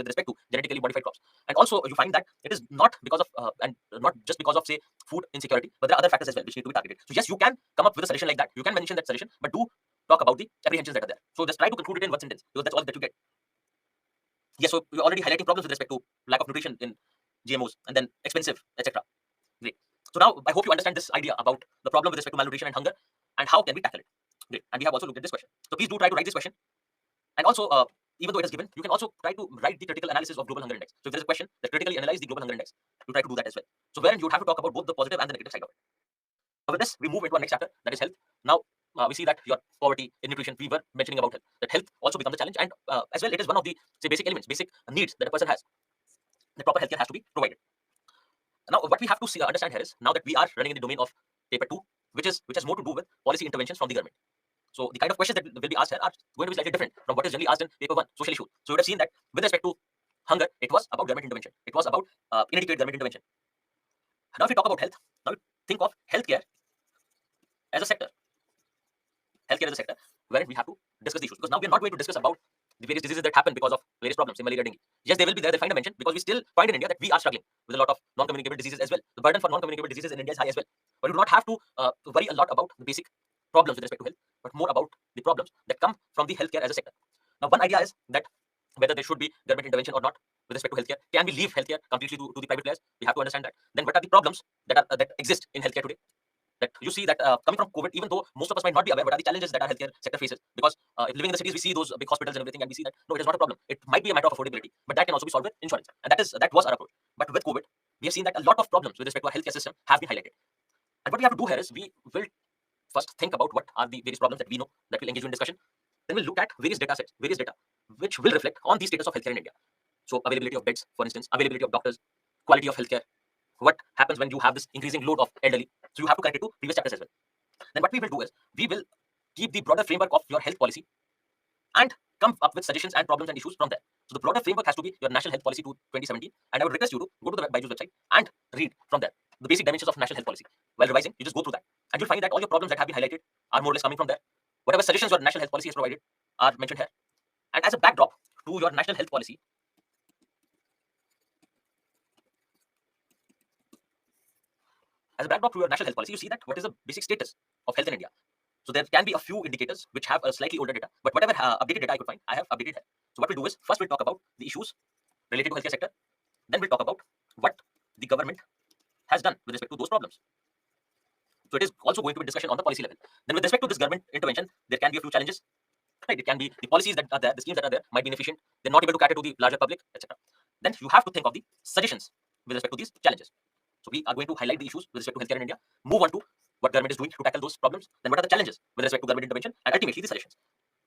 respect to genetically modified crops, and also you find that it is not because of and not just because of say food insecurity, but there are other factors as well which need to be targeted. So yes, you can come up with a suggestion like that. You can mention that suggestion, but do talk about the apprehensions that are there. So just try to conclude it in one sentence, because that's all that you get. Yes, so you're already highlighting problems with respect to lack of nutrition in GMOs and then expensive, etc. Great. So now I hope you understand this idea about the problem with respect to malnutrition and hunger and how can we tackle it. Great. And we have also looked at this question. So please do try to write this question. And also, even though it is given, you can also try to write the critical analysis of global hunger index. So if there's a question that critically analyze the global hunger index, you try to do that as well. So wherein you would have to talk about both the positive and the negative side of it. So with this, we move into our next chapter, that is health. Now we see that your poverty in nutrition, we were mentioning about health, that health also becomes a challenge, and as well it is one of the say basic elements, basic needs that a person has. The proper healthcare has to be provided. Now, what we have to see, understand here is now that we are running in the domain of paper 2, which has more to do with policy interventions from the government. So the kind of questions that will be asked here are going to be slightly different from what is generally asked in paper 1, social issue. So you would have seen that with respect to hunger, it was about government intervention. It was about inadequate government intervention. Now, if we talk about health, now think of healthcare as a sector. Healthcare as a sector where we have to discuss the issues, because now we are not going to discuss about the various diseases that happen because of various problems, say malaria, dengue. Yes, they will be there, they find a mention, because we still find in India that we are struggling with a lot of non-communicable diseases as well. The burden for non-communicable diseases in India is high as well. But you do not have to worry a lot about the basic problems with respect to health, but more about the problems that come from the healthcare as a sector. Now, one idea is that whether there should be government intervention or not with respect to healthcare, can we leave healthcare completely to the private players? We have to understand that. Then what are the problems that exist in healthcare today? That you see that coming from COVID, even though most of us might not be aware, what are the challenges that our healthcare sector faces? Because if living in the cities, we see those big hospitals and everything, and we see that no, it is not a problem. It might be a matter of affordability, but that can also be solved with insurance, and that was our approach. But with COVID, we have seen that a lot of problems with respect to our healthcare system have been highlighted. And what we have to do here is we will first think about what are the various problems that we know that will engage you in discussion. Then we'll look at various data sets, various data which will reflect on the status of healthcare in India. So availability of beds, for instance, availability of doctors, quality of healthcare. What happens when you have this increasing load of elderly? So you have to connect it to previous chapters as well. Then what we will do is we will keep the broader framework of your health policy and come up with suggestions and problems and issues from there. So the broader framework has to be your National Health Policy to 2017, and I would request you to go to the BYJU'S website and read from there the basic dimensions of National Health Policy. While revising, you just go through that, and you'll find that all your problems that have been highlighted are more or less coming from there. Whatever suggestions your National Health Policy has provided are mentioned here. And as a backdrop to your National Health Policy, you see that what is the basic status of health in India. So there can be a few indicators which have a slightly older data, but whatever updated data I could find, I have updated here. So what we'll do is first we'll talk about the issues related to healthcare sector. Then we'll talk about what the government has done with respect to those problems. So it is also going to be discussion on the policy level. Then with respect to this government intervention, there can be a few challenges. Right? It can be the policies that are there, the schemes that are there might be inefficient. They're not able to cater to the larger public, etc. Then you have to think of the suggestions with respect to these challenges. So we are going to highlight the issues with respect to healthcare in India, move on to what government is doing to tackle those problems, then what are the challenges with respect to government intervention, and ultimately the suggestions.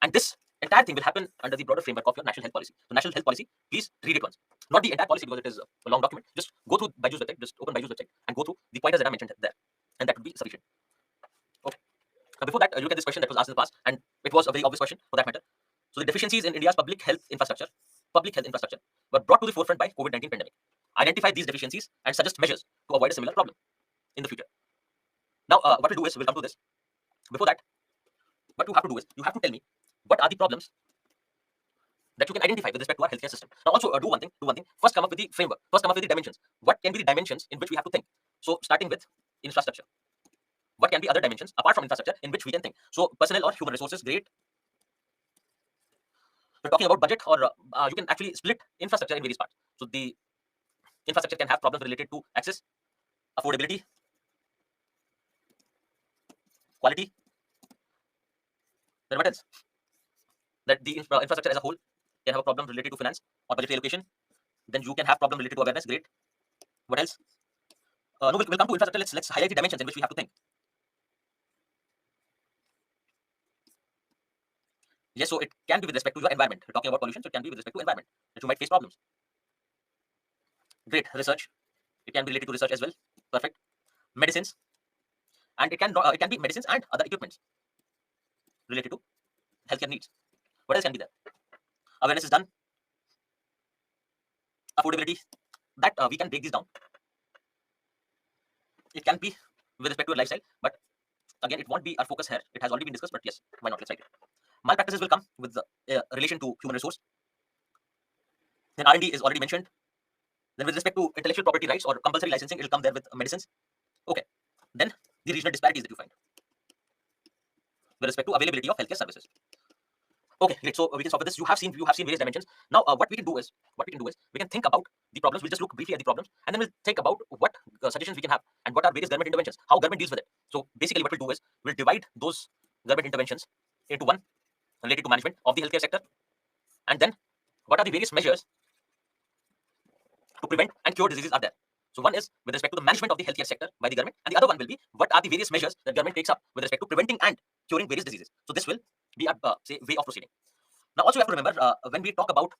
And this entire thing will happen under the broader framework of your national health policy. So national health policy, please read it once. Not the entire policy because it is a long document. Just go through Byju's website, just open Byju's website and go through the pointers that I mentioned there. And that would be sufficient. Okay. Now before that, look at this question that was asked in the past, and it was a very obvious question for that matter. So the deficiencies in India's public health infrastructure were brought to the forefront by COVID-19 pandemic. Identify these deficiencies and suggest measures to avoid a similar problem in the future. Now, what we'll do is we'll come to this. Before that, what you have to do is you have to tell me what are the problems that you can identify with respect to our healthcare system. Now, also do one thing. First, come up with the framework. First, come up with the dimensions. What can be the dimensions in which we have to think? So, starting with infrastructure. What can be other dimensions apart from infrastructure in which we can think? So, personnel or human resources, great. We're talking about budget, or you can actually split infrastructure in various parts. So, the infrastructure can have problems related to access, affordability, quality. Then what else? That the infrastructure as a whole can have a problem related to finance or budgetary allocation. Then you can have problem related to awareness. Great. What else? No, we'll come to infrastructure. Let's highlight the dimensions in which we have to think. Yes, so it can be with respect to your environment. We're talking about pollution, so it can be with respect to environment that you might face problems. Great. Research. It can be related to research as well. Perfect. Medicines, and it can be medicines and other equipments related to healthcare needs. What else can be there? Awareness is done. Affordability. That we can break these down. It can be with respect to your lifestyle, but again, it won't be our focus here. It has already been discussed, but yes, why not? Let's write it. Malpractices will come with the relation to human resource. Then R&D is already mentioned. Then with respect to intellectual property rights or compulsory licensing, it will come there with medicines. Okay. Then the regional disparities that you find with respect to availability of healthcare services. Okay, great. So we can solve with this. You have seen various dimensions. Now, what we can do is we can think about the problems. We'll just look briefly at the problems, and then we'll think about what suggestions we can have and what are various government interventions, how government deals with it. So basically, what we'll do is we'll divide those government interventions into one related to management of the healthcare sector, and then what are the various measures to prevent and cure diseases are there. So one is with respect to the management of the healthcare sector by the government, and the other one will be what are the various measures that government takes up with respect to preventing and curing various diseases. So this will be a say way of proceeding. Now also you have to remember when we talk about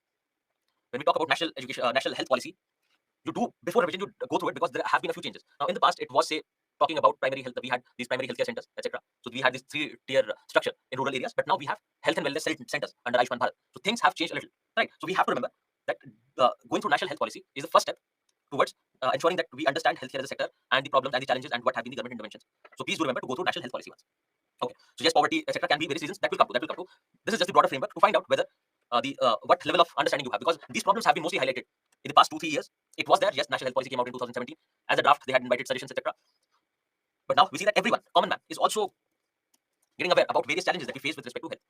national education, national health policy, you do before revision you go through it because there have been a few changes. Now in the past it was say talking about primary health. We had these primary healthcare centers, etc. So we had this 3-tier structure in rural areas, but now we have health and wellness centers under Ayushman Bharat. So things have changed a little, right? So we have to remember that going through national health policy is the first step towards ensuring that we understand healthcare as a sector and the problems and the challenges and what have been the government interventions. So please do remember to go through national health policy once. Okay. So yes, poverty, etc. can be various reasons that will come to. This is just the broader framework to find out whether what level of understanding you have, because these problems have been mostly highlighted in the past 2-3 years. It was there. Yes, national health policy came out in 2017 as a draft. They had invited suggestions, etc. But now we see that everyone, common man, is also getting aware about various challenges that we face with respect to health.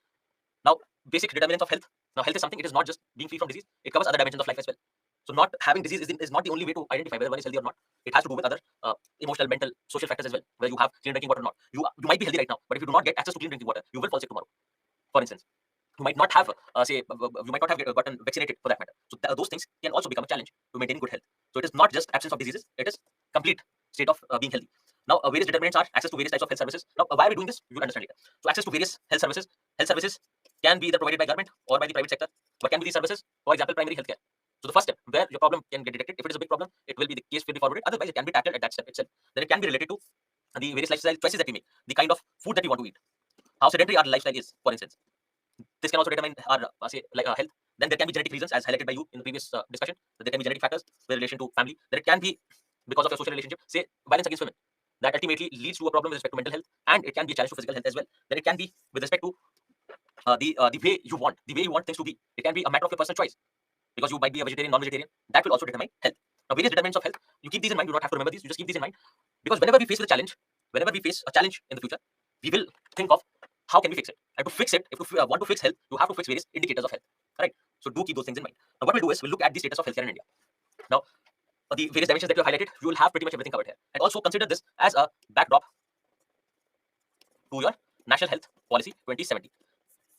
Now, basic determinants of health. Now, health is something. It is not just being free from disease. It covers other dimensions of life as well. So, not having disease is not the only way to identify whether one is healthy or not. It has to do with other emotional, mental, social factors as well. Where you have clean drinking water or not. You might be healthy right now, but if you do not get access to clean drinking water, you will fall sick tomorrow. For instance, you might not have you might not have gotten vaccinated for that matter. So those things can also become a challenge to maintaining good health. So it is not just absence of diseases; it is complete state of being healthy. Now, various determinants are access to various types of health services. Now, why are we doing this? You will understand later. So, access to various health services. Health services can be either provided by government or by the private sector. What can be these services? For example, primary healthcare. So, the first step where your problem can get detected, if it is a big problem, it will be the case will be forwarded. Otherwise, it can be tackled at that step itself. Then it can be related to the various lifestyle choices that we make, the kind of food that we want to eat, how sedentary our lifestyle is, for instance. This can also determine our health. Then there can be genetic reasons, as highlighted by you in the previous discussion. That there can be genetic factors with relation to family. That it can be because of your social relationship, say violence against women. That ultimately leads to a problem with respect to mental health, and it can be a challenge to physical health as well. Then it can be with respect to the way you want things to be. It can be a matter of your personal choice because you might be a vegetarian, non-vegetarian. That will also determine health. Now, various determinants of health, you keep these in mind. You do not have to remember these. You just keep these in mind because whenever we face a challenge in the future, we will think of how can we fix it. And to fix it, if you want to fix health, you have to fix various indicators of health. Right? So do keep those things in mind. Now, what we'll do is we'll look at the status of healthcare in India. Now, the various dimensions that you have highlighted, you will have pretty much everything covered here. And also consider this as a backdrop to your National Health Policy 2070.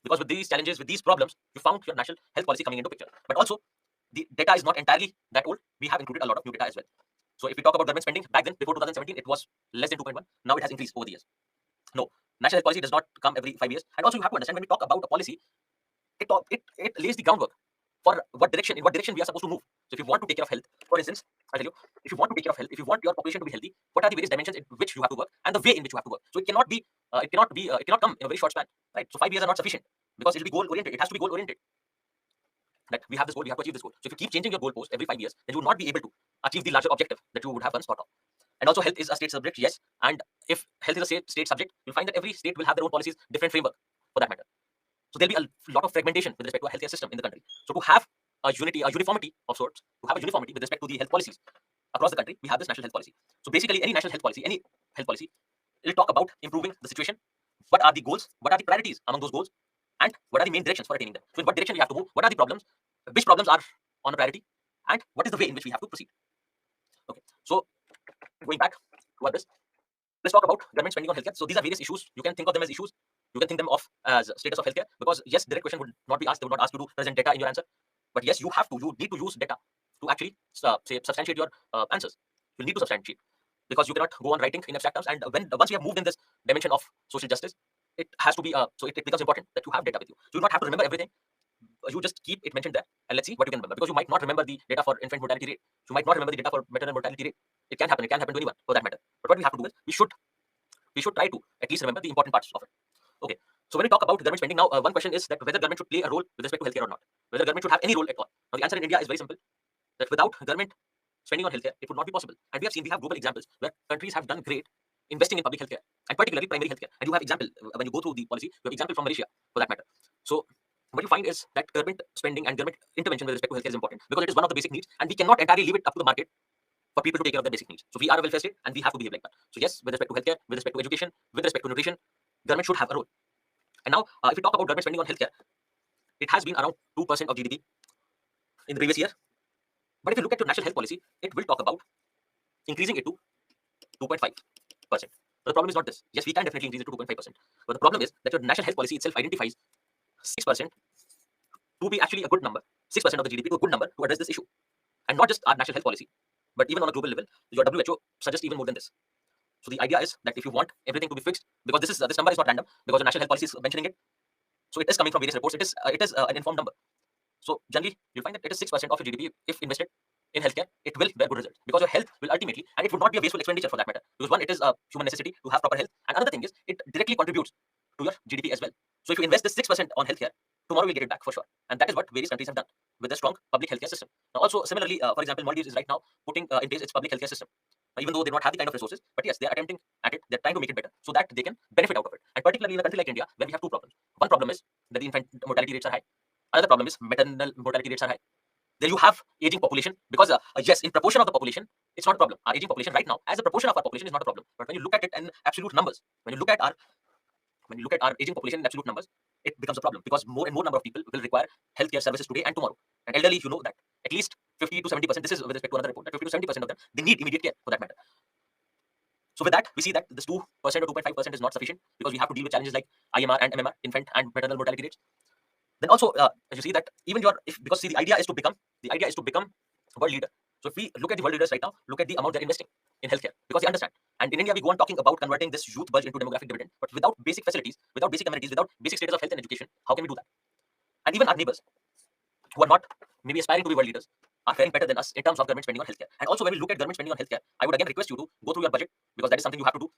because with these challenges, with these problems, you found your national health policy coming into picture. But also, the data is not entirely that old. We have included a lot of new data as well. So if we talk about government spending, back then, before 2017, it was less than 2.1. Now it has increased over the years. No, national health policy does not come every 5 years. And also, you have to understand when we talk about a policy, it lays the groundwork for in what direction we are supposed to move. So if you want to take care of health, for instance, I'll tell you, if you want to take care of health, if you want your population to be healthy, what are the various dimensions in which you have to work and the way in which you have to work? So it cannot be, it cannot come in a very short span, right? So 5 years are not sufficient because it will be goal oriented. It has to be goal oriented. That we have this goal, we have to achieve this goal. So if you keep changing your goalpost every 5 years, then you will not be able to achieve the larger objective that you would have once thought of. And also, health is a state subject, yes. And if health is a state subject, you'll find that every state will have their own policies, different framework for that matter. So there'll be a lot of fragmentation with respect to a healthcare system in the country. So to have a uniformity of sorts, to have a uniformity with respect to the health policies across the country, we have this national health policy. So basically, any national health policy, any health policy, will talk about improving the situation. What are the goals? What are the priorities among those goals? And what are the main directions for attaining them? So in what direction we have to move? What are the problems? Which problems are on a priority? And what is the way in which we have to proceed? Okay. So going back to this, let's talk about government spending on healthcare. So these are various issues. You can think of them as issues. You can think them of as status of healthcare, because yes, direct question would not be asked. They would not ask you to present data in your answer. But yes, you need to use data to actually say substantiate your answers. You need to substantiate, because you cannot go on writing in abstract terms. And once we have moved in this dimension of social justice, it has to be so it becomes important that you have data with you. So you do not have to remember everything. You just keep it mentioned there, and let's see what you can remember, because you might not remember the data for infant mortality rate. You might not remember the data for maternal mortality rate. It can happen. It can happen to anyone for that matter. But what we have to do is we should try to at least remember the important parts of it. Okay. So when we talk about government spending now, one question is that whether government should play a role with respect to healthcare or not. Whether government should have any role at all. Now the answer in India is very simple. That without government spending on healthcare, it would not be possible. And we have global examples where countries have done great investing in public healthcare, and particularly primary healthcare. And you have example when you go through the policy, you have example from Malaysia for that matter. So what you find is that government spending and government intervention with respect to healthcare is important, because it is one of the basic needs, and we cannot entirely leave it up to the market for people to take care of their basic needs. So we are a welfare state, and we have to behave like that. So yes, with respect to healthcare, with respect to education, with respect to nutrition, government should have a role. And now, if we talk about government spending on healthcare, it has been around 2% of GDP in the previous year. But if you look at your national health policy, it will talk about increasing it to 2.5%. But the problem is not this. Yes, we can definitely increase it to 2.5%. But the problem is that your national health policy itself identifies 6% to be actually a good number, 6% of the GDP to a good number to address this issue. And not just our national health policy, but even on a global level, your WHO suggests even more than this. So the idea is that if you want everything to be fixed, because this number is not random, because the national health policy is mentioning it, so it is coming from various reports. It is an informed number. So generally, you'll find that it is 6% of your GDP. If invested in healthcare, it will bear good results, because your health will ultimately, and it would not be a wasteful expenditure for that matter, because one, it is a human necessity to have proper health, and another thing is it directly contributes to your GDP as well. So if you invest this 6% on healthcare, tomorrow we'll get it back for sure. And that is what various countries have done with a strong public healthcare system. Now also similarly, for example, Maldives is right now putting in place its public healthcare system. Even though they do not have the kind of resources, but yes, they are attempting at it. They're trying to make it better so that they can benefit out of it. And particularly in a country like India, where we have two problems. One problem is that the infant mortality rates are high. Another problem is maternal mortality rates are high. Then you have aging population, because yes, in proportion of the population, it's not a problem. Our aging population right now, as a proportion of our population, is not a problem. But when you look at it in absolute numbers, when you look at our aging population in absolute numbers, it becomes a problem, because more and more number of people will require healthcare services today and tomorrow. And elderly, you know that at least 50 to 70%, this is with respect to another report, that 50 to 70% of them, they need immediate care for that matter. So with that, we see that this 2% or 2.5% is not sufficient, because we have to deal with challenges like IMR and MMR, infant and maternal mortality rates. Then also, as you see that even because see, the idea is to become world leader. So if we look at the world leaders right now, look at the amount they're investing in healthcare, because they understand. And in India, we go on talking about converting this youth bulge into demographic dividend, but without basic facilities, without basic amenities, without basic status of health and education, how can we do that? And even our neighbors, who are not maybe aspiring to be world leaders, are faring better than us in terms of government spending on healthcare. And also, when we look at government spending on healthcare, I would again request you to go through your budget, because that is something you have to do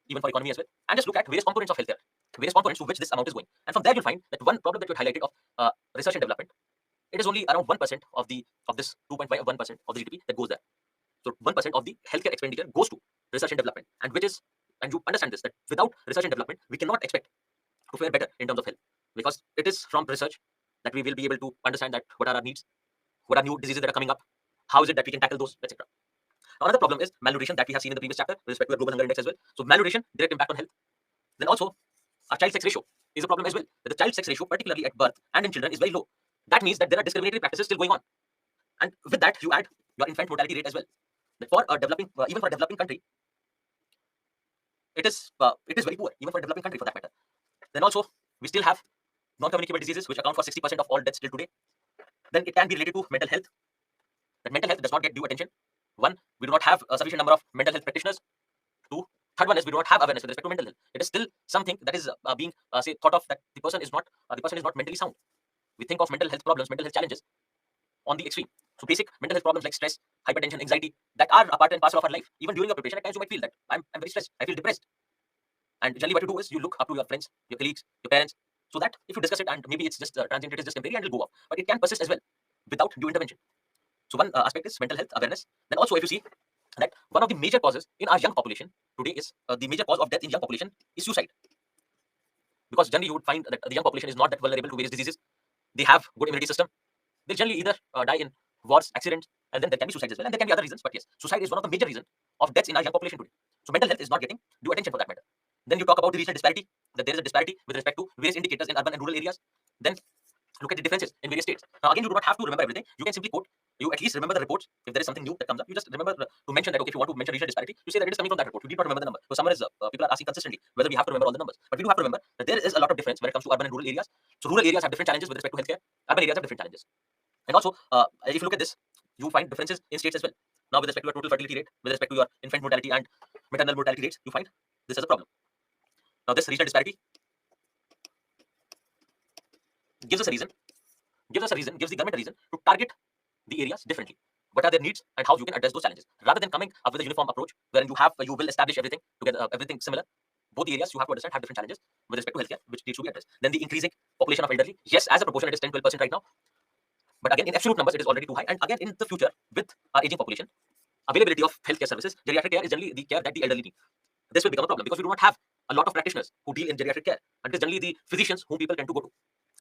even for economy as well, and just look at various components of healthcare, various components to which this amount is going. And from there, you'll find that one problem that you highlighted of research and development, it is only around 1% of this 2.5 or 1% of the GDP that goes there. So 1% of the healthcare expenditure goes to research and development, and you understand this, that without research and development, we cannot expect to fare better in terms of health, because it is from research that we will be able to understand that what are our needs, what are new diseases that are coming up, how is it that we can tackle those, etc. Another problem is malnutrition that we have seen in the previous chapter with respect to the global hunger index as well. So malnutrition, direct impact on health. Then also, our child sex ratio is a problem as well. The child sex ratio, particularly at birth and in children, is very low. That means that there are discriminatory practices still going on. And with that, you add your infant mortality rate as well. That for a developing, even for a developing country, it is very poor, even for a developing country for that matter. Then also, we still have non-communicable diseases, which account for 60% of all deaths till today. Then it can be related to mental health. That mental health does not get due attention. One, we do not have a sufficient number of mental health practitioners. Two, third one is we do not have awareness with respect to mental health. It is still something that is being say thought of that the person is not mentally sound. We think of mental health problems, mental health challenges on the extreme. So basic mental health problems like stress, hypertension, anxiety, that are a part and parcel of our life. Even during your preparation, at times you might feel that I'm very stressed, I feel depressed. And generally what you do is you look up to your friends, your colleagues, your parents, so that if you discuss it and maybe it's just transient, it is just temporary and it'll go off. But it can persist as well without due intervention. So one aspect is mental health awareness. Then also if you see that one of the major causes in our young population today is the major cause of death in young population is suicide. Because generally you would find that the young population is not that vulnerable to various diseases. They have good immunity system. They generally either die in wars, accidents, and then there can be suicide as well. And there can be other reasons. But yes, suicide is one of the major reasons of deaths in our young population today. So mental health is not getting due attention for that matter. Then you talk about the regional disparity, that there is a disparity with respect to various indicators in urban and rural areas. Then look at the differences in various states. Now again, you do not have to remember everything. You can simply quote, you at least remember the reports. If there is something new that comes up, you just remember to mention that, okay, if you want to mention regional disparity, you say that it is coming from that report. You need not remember the number. So somewhere is, people are asking consistently whether we have to remember all the numbers. But we do have to remember that there is a lot of difference when it comes to urban and rural areas. So rural areas have different challenges with respect to healthcare. Urban areas have different challenges. And also, if you look at this, you find differences in states as well. Now, with respect to your total fertility rate, with respect to your infant mortality and maternal mortality rates, you find this as a problem. Now, this regional disparity gives us a reason, gives the government a reason to target the areas differently. What are their needs and how you can address those challenges, rather than coming up with a uniform approach wherein you will establish everything together, everything similar. Both the areas you have to understand have different challenges with respect to healthcare, which needs to be addressed. Then the increasing population of elderly, yes, as a proportion it is 10-12% right now. But again, in absolute numbers, it is already too high. And again, in the future, with our aging population, availability of healthcare services, geriatric care is generally the care that the elderly need. This will become a problem because we do not have a lot of practitioners who deal in geriatric care, and it is generally the physicians whom people tend to go to.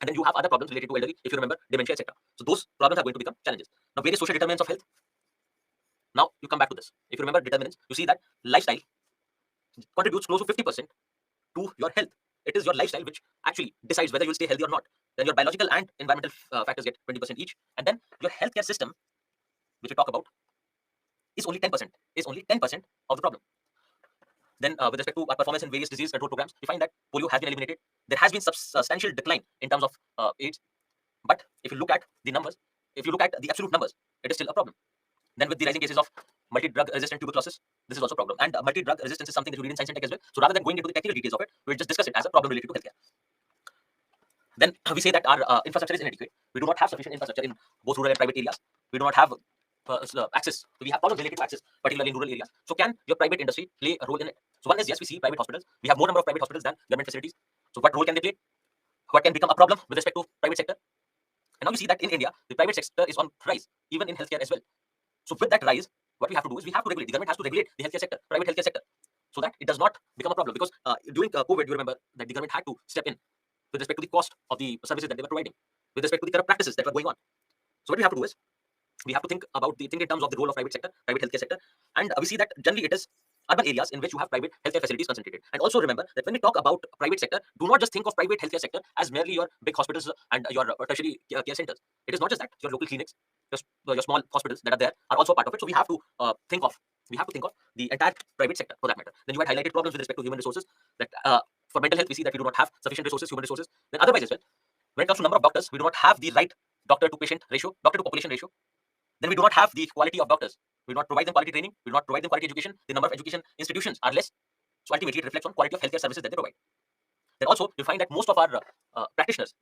And then you have other problems related to elderly, if you remember, dementia, etc. So those problems are going to become challenges. Now, various social determinants of health. Now you come back to this. If you remember determinants, you see that lifestyle contributes close to 50% to your health. It is your lifestyle which actually decides whether you will stay healthy or not. Then your biological and environmental factors get 20% each, and then your healthcare system, which we talk about, is only 10%. Is only 10% of the problem. Then, with respect to our performance in various disease control programs, we find that polio has been eliminated. There has been substantial decline in terms of AIDS. But if you look at the numbers, if you look at the absolute numbers, it is still a problem. Then, with the rising cases of multi-drug resistant tuberculosis, this is also a problem. And multi-drug resistance is something that we read in Science and Tech as well. So rather than going into the technical details of it, we'll just discuss it as a problem related to healthcare. Then we say that our infrastructure is inadequate. We do not have sufficient infrastructure in both rural and private areas. We do not have access. So we have problems related to access, particularly in rural areas. So can your private industry play a role in it? So one is, yes, we see private hospitals. We have more number of private hospitals than government facilities. So what role can they play? What can become a problem with respect to private sector? And now you see that in India, the private sector is on rise, even in healthcare as well. So with that rise, what we have to do is we have to regulate. The government has to regulate the healthcare sector, private healthcare sector, so that it does not become a problem. Because during COVID, you remember that the government had to step in with respect to the cost of the services that they were providing, with respect to the corrupt practices that were going on. So what we have to do is we have to think in terms of the role of private sector, private healthcare sector, and we see that generally it is urban areas in which you have private healthcare facilities concentrated. And also remember that when we talk about private sector, do not just think of private healthcare sector as merely your big hospitals and your tertiary care centers. It is not just that. Your local clinics, your small hospitals that are there are also part of it. So we have to think of the entire private sector for that matter. Then you had highlighted problems with respect to human resources. That for mental health, we see that we do not have sufficient resources, human resources. Then otherwise as well, when it comes to number of doctors, we do not have the right doctor to patient ratio, doctor to population ratio. Then we do not have the quality of doctors. We do not provide them quality training. We do not provide them quality education. The number of education institutions are less. So ultimately, it reflects on quality of healthcare services that they provide. Then also, you find that most of our healthcare practitioners,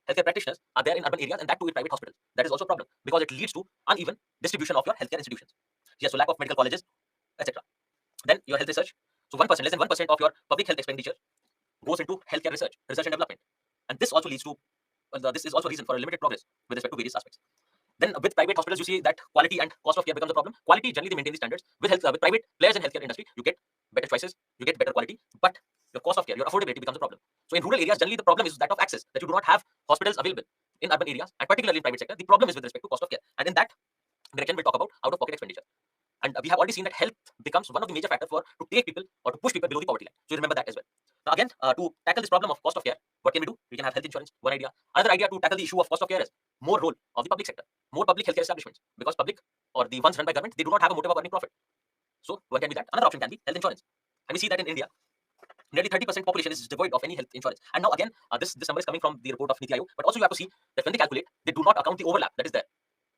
are there in urban areas, and that too in private hospitals. That is also a problem because it leads to uneven distribution of your healthcare institutions. Yes, so lack of medical colleges, etc. Then your health research. So 1%, less than 1% of your public health expenditure goes into healthcare research and development, and this also leads to this is also a reason for a limited progress with respect to various aspects. Then with private hospitals, you see that quality and cost of care becomes a problem. Quality, generally they maintain the standards. With private players in healthcare industry, you get better choices, you get better quality, but your cost of care, your affordability becomes a problem. So in rural areas, generally the problem is that of access, that you do not have hospitals available. In urban areas, and particularly in private sector, the problem is with respect to cost of care. And in that direction, we'll talk about out-of-pocket expenditure. And we have already seen that health becomes one of the major factors to take people or to push people below the poverty line. So you remember that as well. Now again, to tackle this problem of cost of care, what can we do? We can have health insurance, one idea. Another idea to tackle the issue of cost of care is more role of the public sector, more public healthcare establishments, because public or the ones run by government, they do not have a motive of earning profit. So what can be that? Another option can be health insurance. And we see that in India, nearly 30% population is devoid of any health insurance. And now again, this number is coming from the report of Niti Aayog, but also you have to see that when they calculate, they do not account the overlap that is there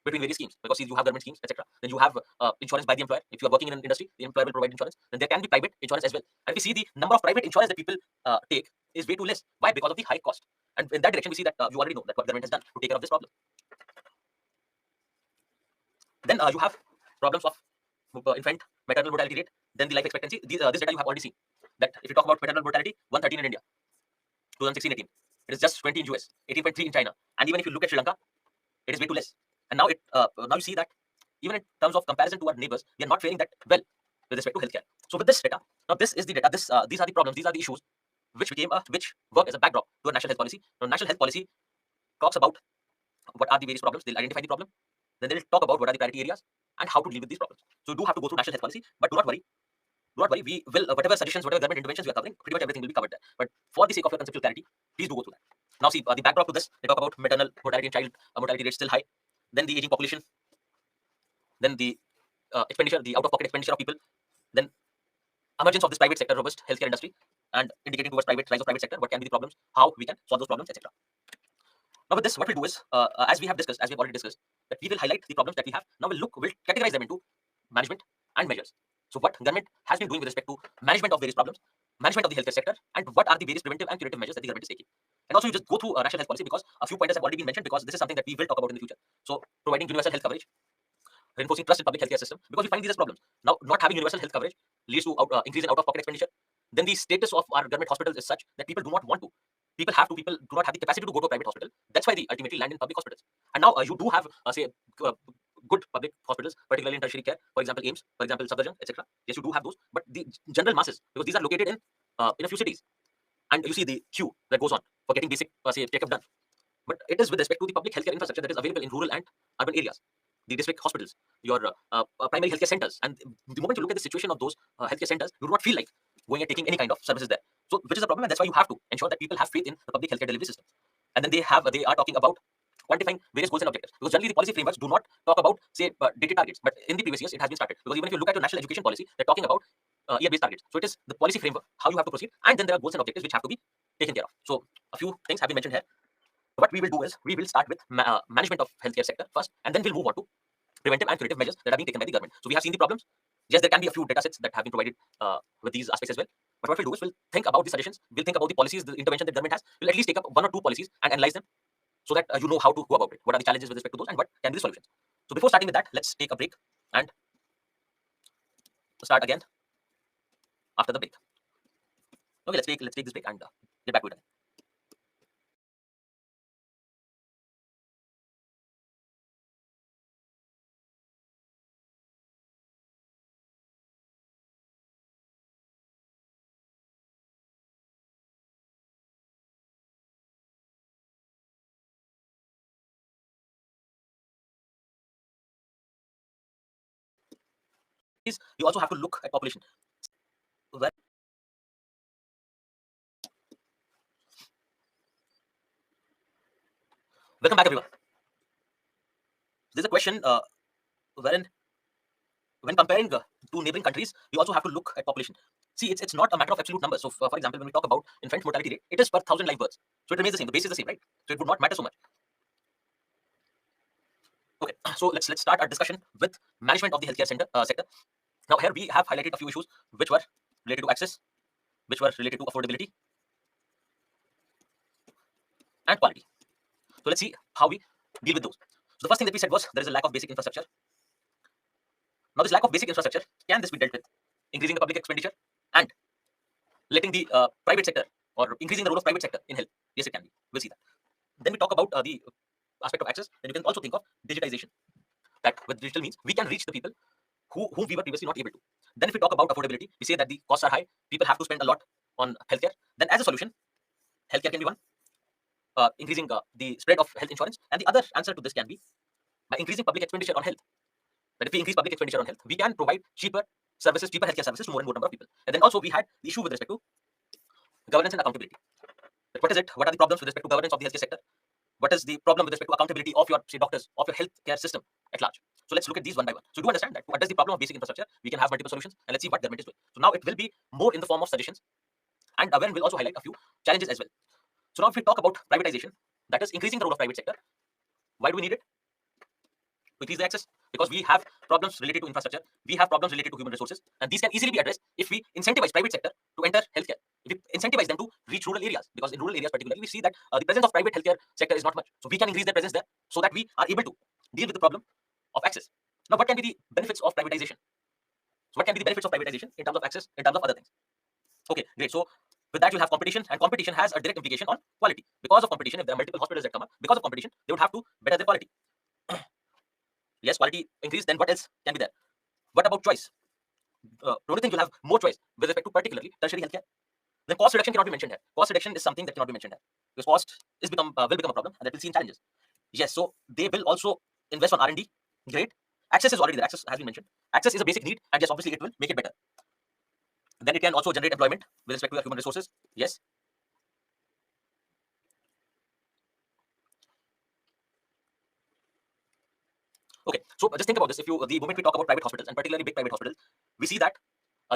between various schemes, because you have government schemes, etc. Then you have insurance by the employer. If you are working in an industry, the employer will provide insurance. Then there can be private insurance as well. And we see the number of private insurance that people take is way too less. Why? Because of the high cost. And in that direction, we see that you already know that what government has done to take care of this problem. Then you have problems of infant maternal mortality rate. Then the life expectancy. This data you have already seen. That if you talk about maternal mortality, 113 in India, 2016-18. It is just 20 in US, 18.3 in China. And even if you look at Sri Lanka, it is way too less. And now now you see that even in terms of comparison to our neighbors, we are not faring that well with respect to healthcare. So with this data, now this is the data. These are the problems. These are the issues which work as a backdrop to a national health policy. Now, national health policy talks about what are the various problems. They'll identify the problem. Then they'll talk about what are the priority areas and how to deal with these problems. So you do have to go through national health policy, but do not worry. Do not worry. We will whatever suggestions, whatever government interventions we are covering, pretty much everything will be covered there. But for the sake of your conceptual clarity, please do go through that. Now see the backdrop to this. They talk about maternal mortality and child mortality rate still high. Then the aging population. Then the expenditure, the out-of-pocket expenditure of people. Then emergence of this private sector robust healthcare industry and indicating towards rise of private sector. What can be the problems? How we can solve those problems, etc. Now with this, what we'll do is, as we have already discussed, that we will highlight the problems that we have. Now we'll categorize them into management and measures. So what government has been doing with respect to management of various problems, management of the healthcare sector, and what are the various preventive and curative measures that the government is taking. And also you just go through national health policy, because a few pointers have already been mentioned, because this is something that we will talk about in the future. So providing universal health coverage, reinforcing trust in public healthcare system, because we find these as problems. Now not having universal health coverage leads to increase in out-of-pocket expenditure. Then the status of our government hospitals is such that people do not want to. People do not have the capacity to go to a private hospital. That's why they ultimately land in public hospitals. And now you do have, say, good public hospitals, particularly in tertiary care, for example, AIIMS, for example, Safdarjung, etc. Yes, you do have those, but the general masses, because these are located in a few cities, and you see the queue that goes on for getting basic, say, checkup done. But it is with respect to the public healthcare infrastructure that is available in rural and urban areas, the district hospitals, your primary healthcare centers, and the moment you look at the situation of those healthcare centers, you do not feel like going and taking any kind of services there. So, which is a problem, and that's why you have to ensure that people have faith in the public healthcare delivery system. And then they are talking about quantifying various goals and objectives, because generally the policy frameworks do not talk about, say, dated targets, but in the previous years it has been started, because even if you look at your national education policy, they're talking about year-based targets. So it is the policy framework, how you have to proceed, and then there are goals and objectives which have to be taken care of. So a few things have been mentioned here. What we will do is we will start with management of healthcare sector first, and then we'll move on to preventive and curative measures that are being taken by the government. So we have seen the problems. Yes, there can be a few data sets that have been provided with these aspects as well. But what we'll do is we'll think about the suggestions, we'll think about the policies, the intervention that government has. We'll at least take up one or two policies and analyze them, so that you know how to go about it. What are the challenges with respect to those, and what can be the solutions? So before starting with that, let's take a break and start again after the break. Okay, let's take this break and get back to it again. You also have to look at population. Well, welcome back, everyone. There's a question wherein, when comparing to neighboring countries, you also have to look at population. See, it's not a matter of absolute numbers. So, for example, when we talk about infant mortality rate, it is per 1,000 live births. So it remains the same. The base is the same, right? So it would not matter so much. Okay, so let's start our discussion with management of the healthcare sector. Now here we have highlighted a few issues which were related to access, which were related to affordability and quality. So let's see how we deal with those. So the first thing that we said was there is a lack of basic infrastructure. Now this lack of basic infrastructure, can this be dealt with? Increasing the public expenditure and letting the private sector, or increasing the role of private sector in health? Yes, it can be. We'll see that. Then we talk about the aspect of access. Then you can also think of digitization. That with digital means we can reach the people whom we were previously not able to. Then if we talk about affordability, we say that the costs are high. People have to spend a lot on healthcare. Then as a solution, healthcare can be one. Increasing the spread of health insurance. And the other answer to this can be by increasing public expenditure on health. But if we increase public expenditure on health, we can provide cheaper services, cheaper healthcare services to more and more number of people. And then also we had the issue with respect to governance and accountability. But what is it? What are the problems with respect to governance of the healthcare sector? What is the problem with respect to accountability of your, say, doctors, of your healthcare system at large? So let's look at these one by one. So do understand that to address the problem of basic infrastructure, we can have multiple solutions, and let's see what government is doing. So now it will be more in the form of suggestions. And Aven will also highlight a few challenges as well. So now if we talk about privatization, that is increasing the role of private sector. Why do we need it? To increase the access, because we have problems related to infrastructure, we have problems related to human resources, and these can easily be addressed if we incentivize private sector to enter healthcare. If we incentivize them to reach rural areas, because in rural areas particularly we see that the presence of private healthcare sector is not much. So we can increase their presence there so that we are able to deal with the problem of access. Now, what can be the benefits of privatization? So what can be the benefits of privatization in terms of access, in terms of other things? Okay, great. So with that, you'll have competition, and competition has a direct implication on quality. Because of competition, if there are multiple hospitals that come up, because of competition, they would have to better their quality. Yes, quality increase, then what else can be there? What about choice? Don't you think you'll have more choice with respect to particularly tertiary healthcare? Then cost reduction cannot be mentioned here. Cost reduction is something that cannot be mentioned here because cost will become a problem, and that will see in challenges. Yes, so they will also invest on R&D. Great. Access is already there. Access has been mentioned. Access is a basic need, and yes, obviously it will make it better. Then it can also generate employment with respect to the human resources. Yes. Okay, so just think about this. If you the moment we talk about private hospitals, and particularly big private hospitals, we see that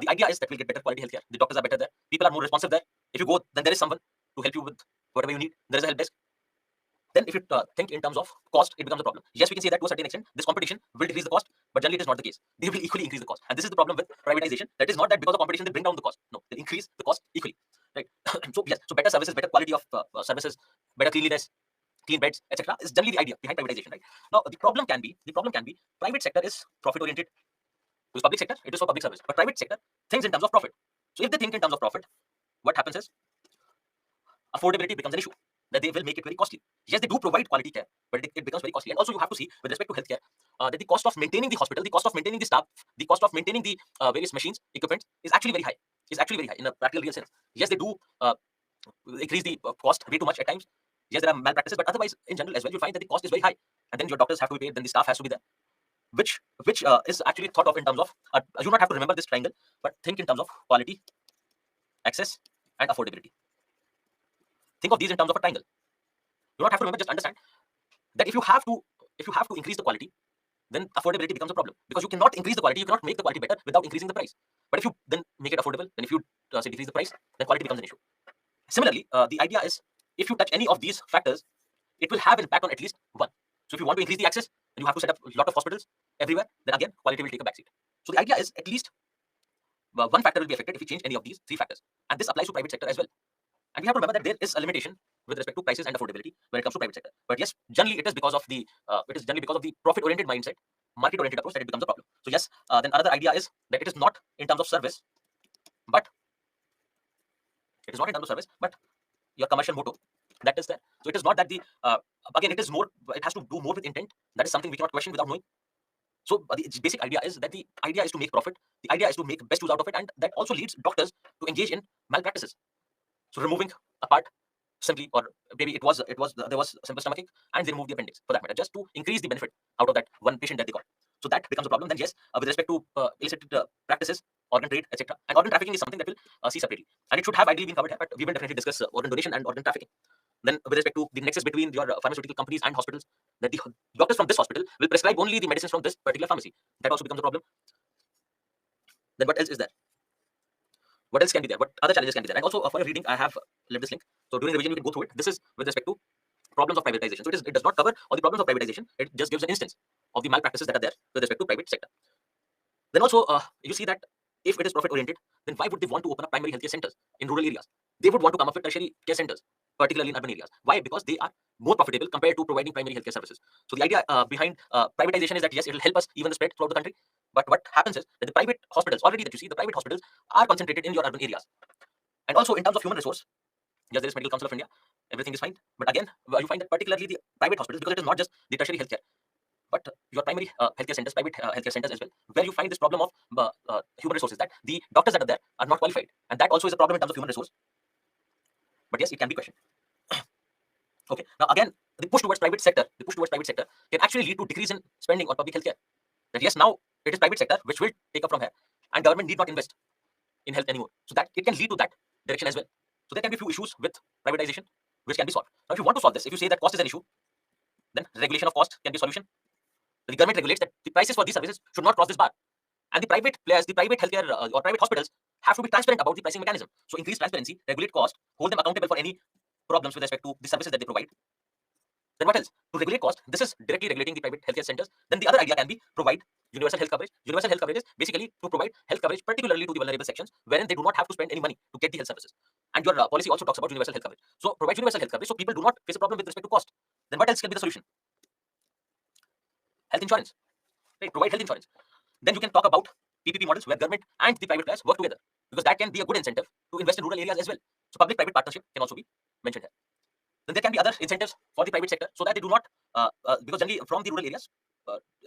the idea is that we'll get better quality healthcare. The doctors are better there. People are more responsive there. If you go, then there is someone to help you with whatever you need. There is a help desk. Then if you think in terms of cost, it becomes a problem. Yes, we can say that to a certain extent, this competition will decrease the cost, but generally it is not the case. They will equally increase the cost. And this is the problem with privatization. That is not that because of competition, they bring down the cost. No, they increase the cost equally. Right? So yes, so better services, better quality of services, better cleanliness, clean beds, etc. is generally the idea behind privatization. Right? Now the problem can be private sector is profit oriented. Because public sector, it is for public service. But private sector thinks in terms of profit. So if they think in terms of profit, what happens is affordability becomes an issue. That they will make it very costly. Yes, they do provide quality care, but it becomes very costly. And also you have to see with respect to healthcare that the cost of maintaining the hospital, the cost of maintaining the staff, the cost of maintaining the various machines, equipment is actually very high. Is actually very high in a practical real sense. Yes, they do increase the cost way too much at times. Yes, there are malpractices, but otherwise in general as well, you find that the cost is very high, and then your doctors have to be paid, then the staff has to be there. Which is actually thought of in terms of you do not have to remember this triangle, but think in terms of quality, access, and affordability. Think of these in terms of a triangle. You don't have to remember, just understand that if you have to increase the quality, then affordability becomes a problem, because you cannot increase the quality, you cannot make the quality better without increasing the price. But if you then make it affordable, then if you say decrease the price, then quality becomes an issue. Similarly, the idea is if you touch any of these factors, it will have an impact on at least one. So if you want to increase the access, then you have to set up a lot of hospitals everywhere. Then again, quality will take a backseat. So the idea is at least one factor will be affected if you change any of these three factors, and this applies to private sector as well. And we have to remember that there is a limitation with respect to prices and affordability when it comes to private sector. But yes, generally it is because of the profit-oriented mindset, market-oriented approach that it becomes a problem. So yes, then another idea is that it is not in terms of service, but your commercial motto that is there. So it is not that the again it is more. It has to do more with intent. That is something we cannot question without knowing. So the basic idea is that the idea is to make profit. The idea is to make best use out of it, and that also leads doctors to engage in malpractices. So removing a part simply, or maybe there was simple stomachache, and they removed the appendix for that matter, just to increase the benefit out of that one patient that they got. So that becomes a problem. Then yes, with respect to illicit practices, organ trade, etc. And organ trafficking is something that we'll see separately, and it should have ideally been covered here, but we will definitely discuss organ donation and organ trafficking. Then with respect to the nexus between your pharmaceutical companies and hospitals, that the doctors from this hospital will prescribe only the medicines from this particular pharmacy. That also becomes a problem. Then what else is there? What else can be there? What other challenges can be there? And also for your reading, I have left this link. So during revision, you can go through it. This is with respect to problems of privatization. So it does not cover all the problems of privatization. It just gives an instance of the malpractices that are there with respect to private sector. Then also you see that if it is profit oriented, then why would they want to open up primary healthcare centers in rural areas? They would want to come up with tertiary care centers, particularly in urban areas. Why? Because they are more profitable compared to providing primary healthcare services. So the idea behind privatization is that yes, it will help us even the spread throughout the country. But what happens is that the private hospitals, already that you see, the private hospitals are concentrated in your urban areas. And also in terms of human resource, yes, there is Medical Council of India, everything is fine. But again, you find that particularly the private hospitals, because it is not just the tertiary healthcare, but your primary healthcare centers, private healthcare centers as well, where you find this problem of human resources, that the doctors that are there are not qualified. And that also is a problem in terms of human resource. But yes, it can be questioned. Okay, now again, the push towards private sector can actually lead to decrease in spending on public healthcare. That yes, now it is private sector which will take up from here, and government need not invest in health anymore. So that it can lead to that direction as well. So there can be a few issues with privatization which can be solved. Now, if you want to solve this, if you say that cost is an issue, then regulation of cost can be a solution. The government regulates that the prices for these services should not cross this bar, and the private players, the private healthcare or private hospitals have to be transparent about the pricing mechanism. So increase transparency, regulate cost, hold them accountable for any problems with respect to the services that they provide. Then what else? To regulate cost, this is directly regulating the private healthcare centers. Then the other idea can be provide universal health coverage. Universal health coverage is basically to provide health coverage particularly to the vulnerable sections wherein they do not have to spend any money to get the health services. And your policy also talks about universal health coverage. So provide universal health coverage so people do not face a problem with respect to cost. Then what else can be the solution? Health insurance. Right? Provide health insurance. Then you can talk about PPP models where government and the private players work together, because that can be a good incentive to invest in rural areas as well. So public-private partnership can also be mentioned here. Then there can be other incentives for the private sector so that they do not, because generally from the rural areas,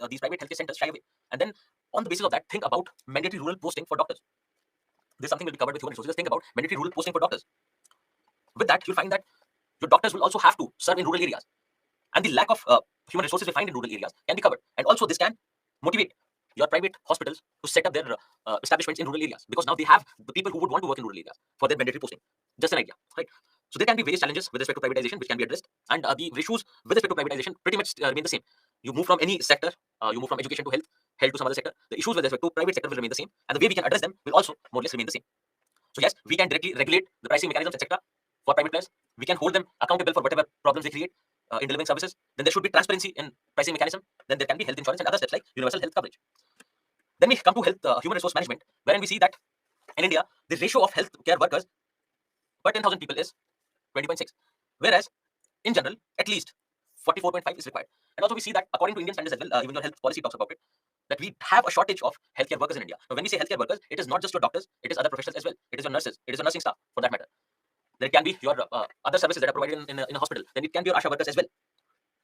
these private healthcare centers shy away. And then on the basis of that, think about mandatory rural posting for doctors. This is something will be covered with human resources. Think about mandatory rural posting for doctors. With that, you'll find that your doctors will also have to serve in rural areas. And the lack of human resources we find in rural areas can be covered. And also this can motivate your private hospitals to set up their establishments in rural areas, because now they have the people who would want to work in rural areas for their mandatory posting. Just an idea, right? So there can be various challenges with respect to privatization which can be addressed, and the issues with respect to privatization pretty much remain the same. You move from any sector, you move from education to health, health to some other sector. The issues with respect to private sector will remain the same, and the way we can address them will also more or less remain the same. So yes, we can directly regulate the pricing mechanisms, etc. for private players. We can hold them accountable for whatever problems they create in delivering services. Then there should be transparency in pricing mechanism. Then there can be health insurance and other steps like universal health coverage. Then we come to health, human resource management, wherein we see that in India, the ratio of healthcare workers per 10,000 people is 20.6, whereas in general, at least 44.5 is required. And also we see that according to Indian standards as well, even your health policy talks about it, that we have a shortage of healthcare workers in India. Now, when we say healthcare workers, it is not just your doctors, it is other professionals as well. It is your nurses, it is your nursing staff for that matter. Then it can be your other services that are provided in a hospital. Then it can be your ASHA workers as well.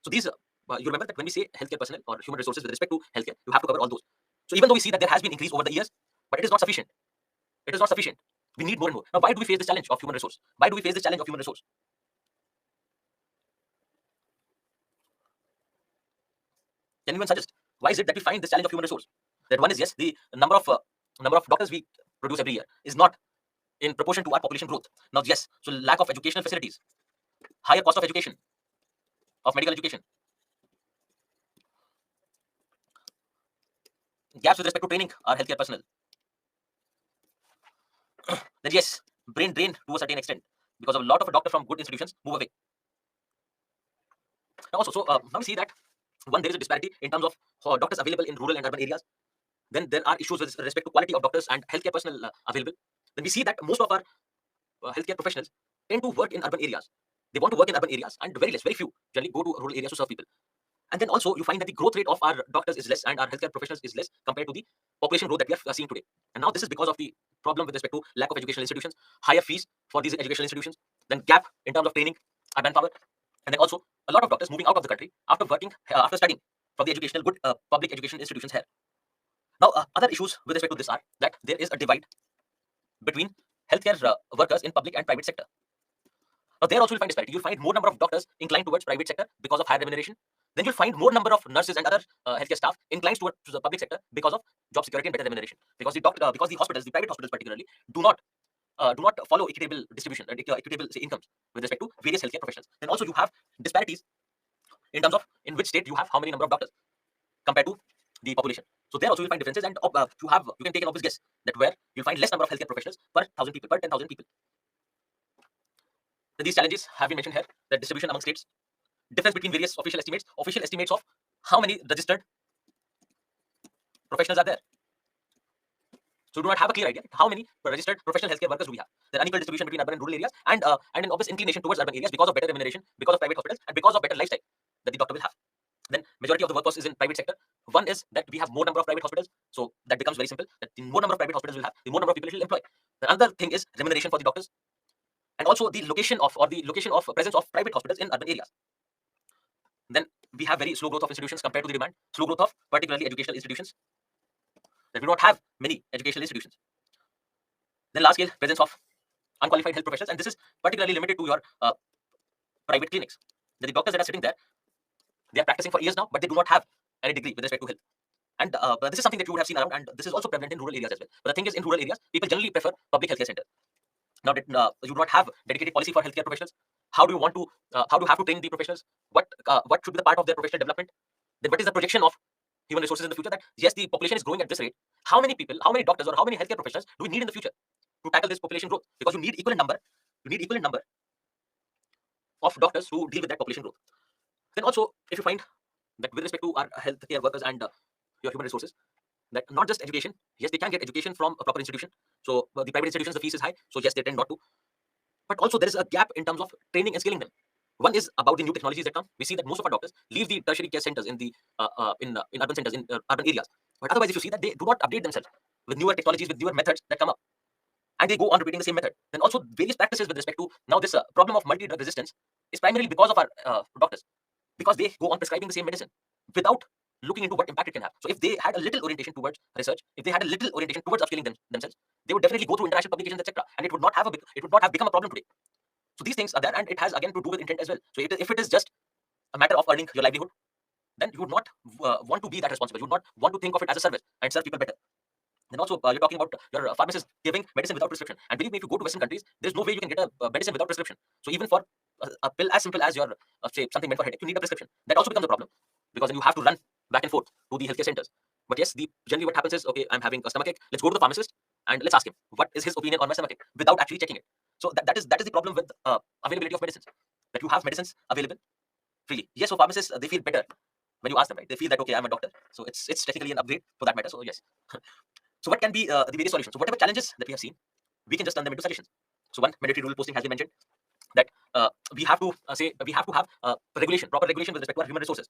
So these, you remember that when we say healthcare personnel or human resources with respect to healthcare, you have to cover all those. So even though we see that there has been increase over the years, but it is not sufficient. It is not sufficient. We need more and more. Now, why do we face this challenge of human resource? Why do we face this challenge of human resource? Can anyone suggest why is it that we find this challenge of human resource? That one is, yes, the number of doctors we produce every year is not in proportion to our population growth. Now, yes, so lack of educational facilities, higher cost of education, of medical education, gaps with respect to training our healthcare personnel. Then yes, brain drain to a certain extent, because a lot of doctors from good institutions move away. Now also, so now we see that one, there is a disparity in terms of doctors available in rural and urban areas. Then there are issues with respect to quality of doctors and healthcare personnel available. Then we see that most of our healthcare professionals tend to work in urban areas. They want to work in urban areas, and very few generally go to rural areas to serve people. And then also you find that the growth rate of our doctors is less and our healthcare professionals is less compared to the population growth that we are seeing today. And now this is because of the problem with respect to lack of educational institutions, higher fees for these educational institutions, then gap in terms of training and manpower, and then also a lot of doctors moving out of the country after working, after studying from the educational good public education institutions here. Now, other issues with respect to this are that there is a divide between healthcare workers in public and private sector. Now, there also you'll find disparity. You'll find more number of doctors inclined towards private sector because of higher remuneration. Then you'll find more number of nurses and other healthcare staff inclined towards the public sector because of job security and better remuneration. Because the hospitals, the private hospitals particularly, do not follow equitable distribution, equitable incomes with respect to various healthcare professions. Then also you have disparities in terms of in which state you have how many number of doctors compared to the population. So there also you'll find differences, and you can take an obvious guess that where you'll find less number of healthcare professionals per 1,000 people, per 10,000 people. Then these challenges have been mentioned here, the distribution among states, difference between various official estimates of how many registered professionals are there. So we do not have a clear idea how many registered professional healthcare workers do we have. There are unequal distribution between urban and rural areas, and an obvious inclination towards urban areas because of better remuneration, because of private hospitals, and because of better lifestyle that the doctor will have. Then majority of the workforce is in private sector. One is that we have more number of private hospitals, so that becomes very simple. That the more number of private hospitals we'll have, the more number of people it will employ. The other thing is remuneration for the doctors, and also the location of presence of private hospitals in urban areas. Then we have very slow growth of institutions compared to the demand, slow growth of particularly educational institutions. That we do not have many educational institutions. Then large scale presence of unqualified health professionals, and this is particularly limited to your private clinics. The doctors that are sitting there, they are practicing for years now, but they do not have any degree with respect to health. And this is something that you would have seen around, and this is also prevalent in rural areas as well. But the thing is, in rural areas, people generally prefer public healthcare centers. Now, you do not have dedicated policy for healthcare professionals. How do you have to train the professionals? What should be the part of their professional development? Then what is the projection of human resources in the future? That yes, the population is growing at this rate. How many people, how many doctors, or how many healthcare professionals do we need in the future? to tackle this population growth, because you need equivalent number of doctors to deal with that population growth. Then also, if you find that with respect to our healthcare workers and your human resources, that not just education, yes, they can get education from a proper institution. So the private institutions, the fees is high, so yes, they tend not to. But also there is a gap in terms of training and skilling them. One is about the new technologies that come. We see that most of our doctors leave the tertiary care centers in the in urban centers, in urban areas. But otherwise, if you see that they do not update themselves with newer technologies, with newer methods that come up, and they go on repeating the same method. Then also various practices with respect to now this problem of multi-drug resistance is primarily because of our doctors, because they go on prescribing the same medicine without looking into what impact it can have. So if they had a little orientation towards research, if they had a little orientation towards upskilling themselves, they would definitely go through international publications, etc., and it would not have become a problem today. So these things are there, and it has again to do with intent as well. So if it is just a matter of earning your livelihood, then you would not want to be that responsible. You would not want to think of it as a service and serve people better. Then also you're talking about your pharmacist giving medicine without prescription. And believe me, if you go to Western countries, there's no way you can get a medicine without prescription. So even for a pill as simple as your say something meant for headache, you need a prescription. That also becomes a problem, because then you have to run back and forth to the healthcare centers. But yes, generally what happens is, okay, I'm having a stomachache. Let's go to the pharmacist and let's ask him what is his opinion on my stomachache without actually checking it. So that is the problem with availability of medicines, that you have medicines available freely. Yes, so pharmacists they feel better when you ask them, right? They feel that, okay, I'm a doctor, so it's technically an upgrade for that matter. So yes. So what can be the various solutions? So whatever challenges that we have seen, we can just turn them into solutions. So one, mandatory rural posting has been mentioned, that we have to have regulation, proper regulation with respect to our human resources.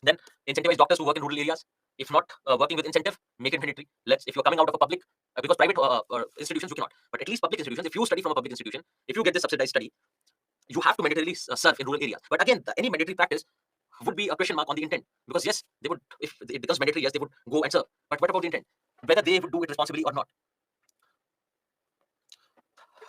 Then incentivize doctors to work in rural areas. If not working with incentive, make it mandatory. If you're coming out of a public, because private institutions you cannot, but at least public institutions, if you study from a public institution, if you get this subsidized study, you have to mandatorily serve in rural areas. But again, any mandatory practice would be a question mark on the intent, because yes, they would, if it becomes mandatory, yes, they would go and serve. But what about the intent? Whether they would do it responsibly or not.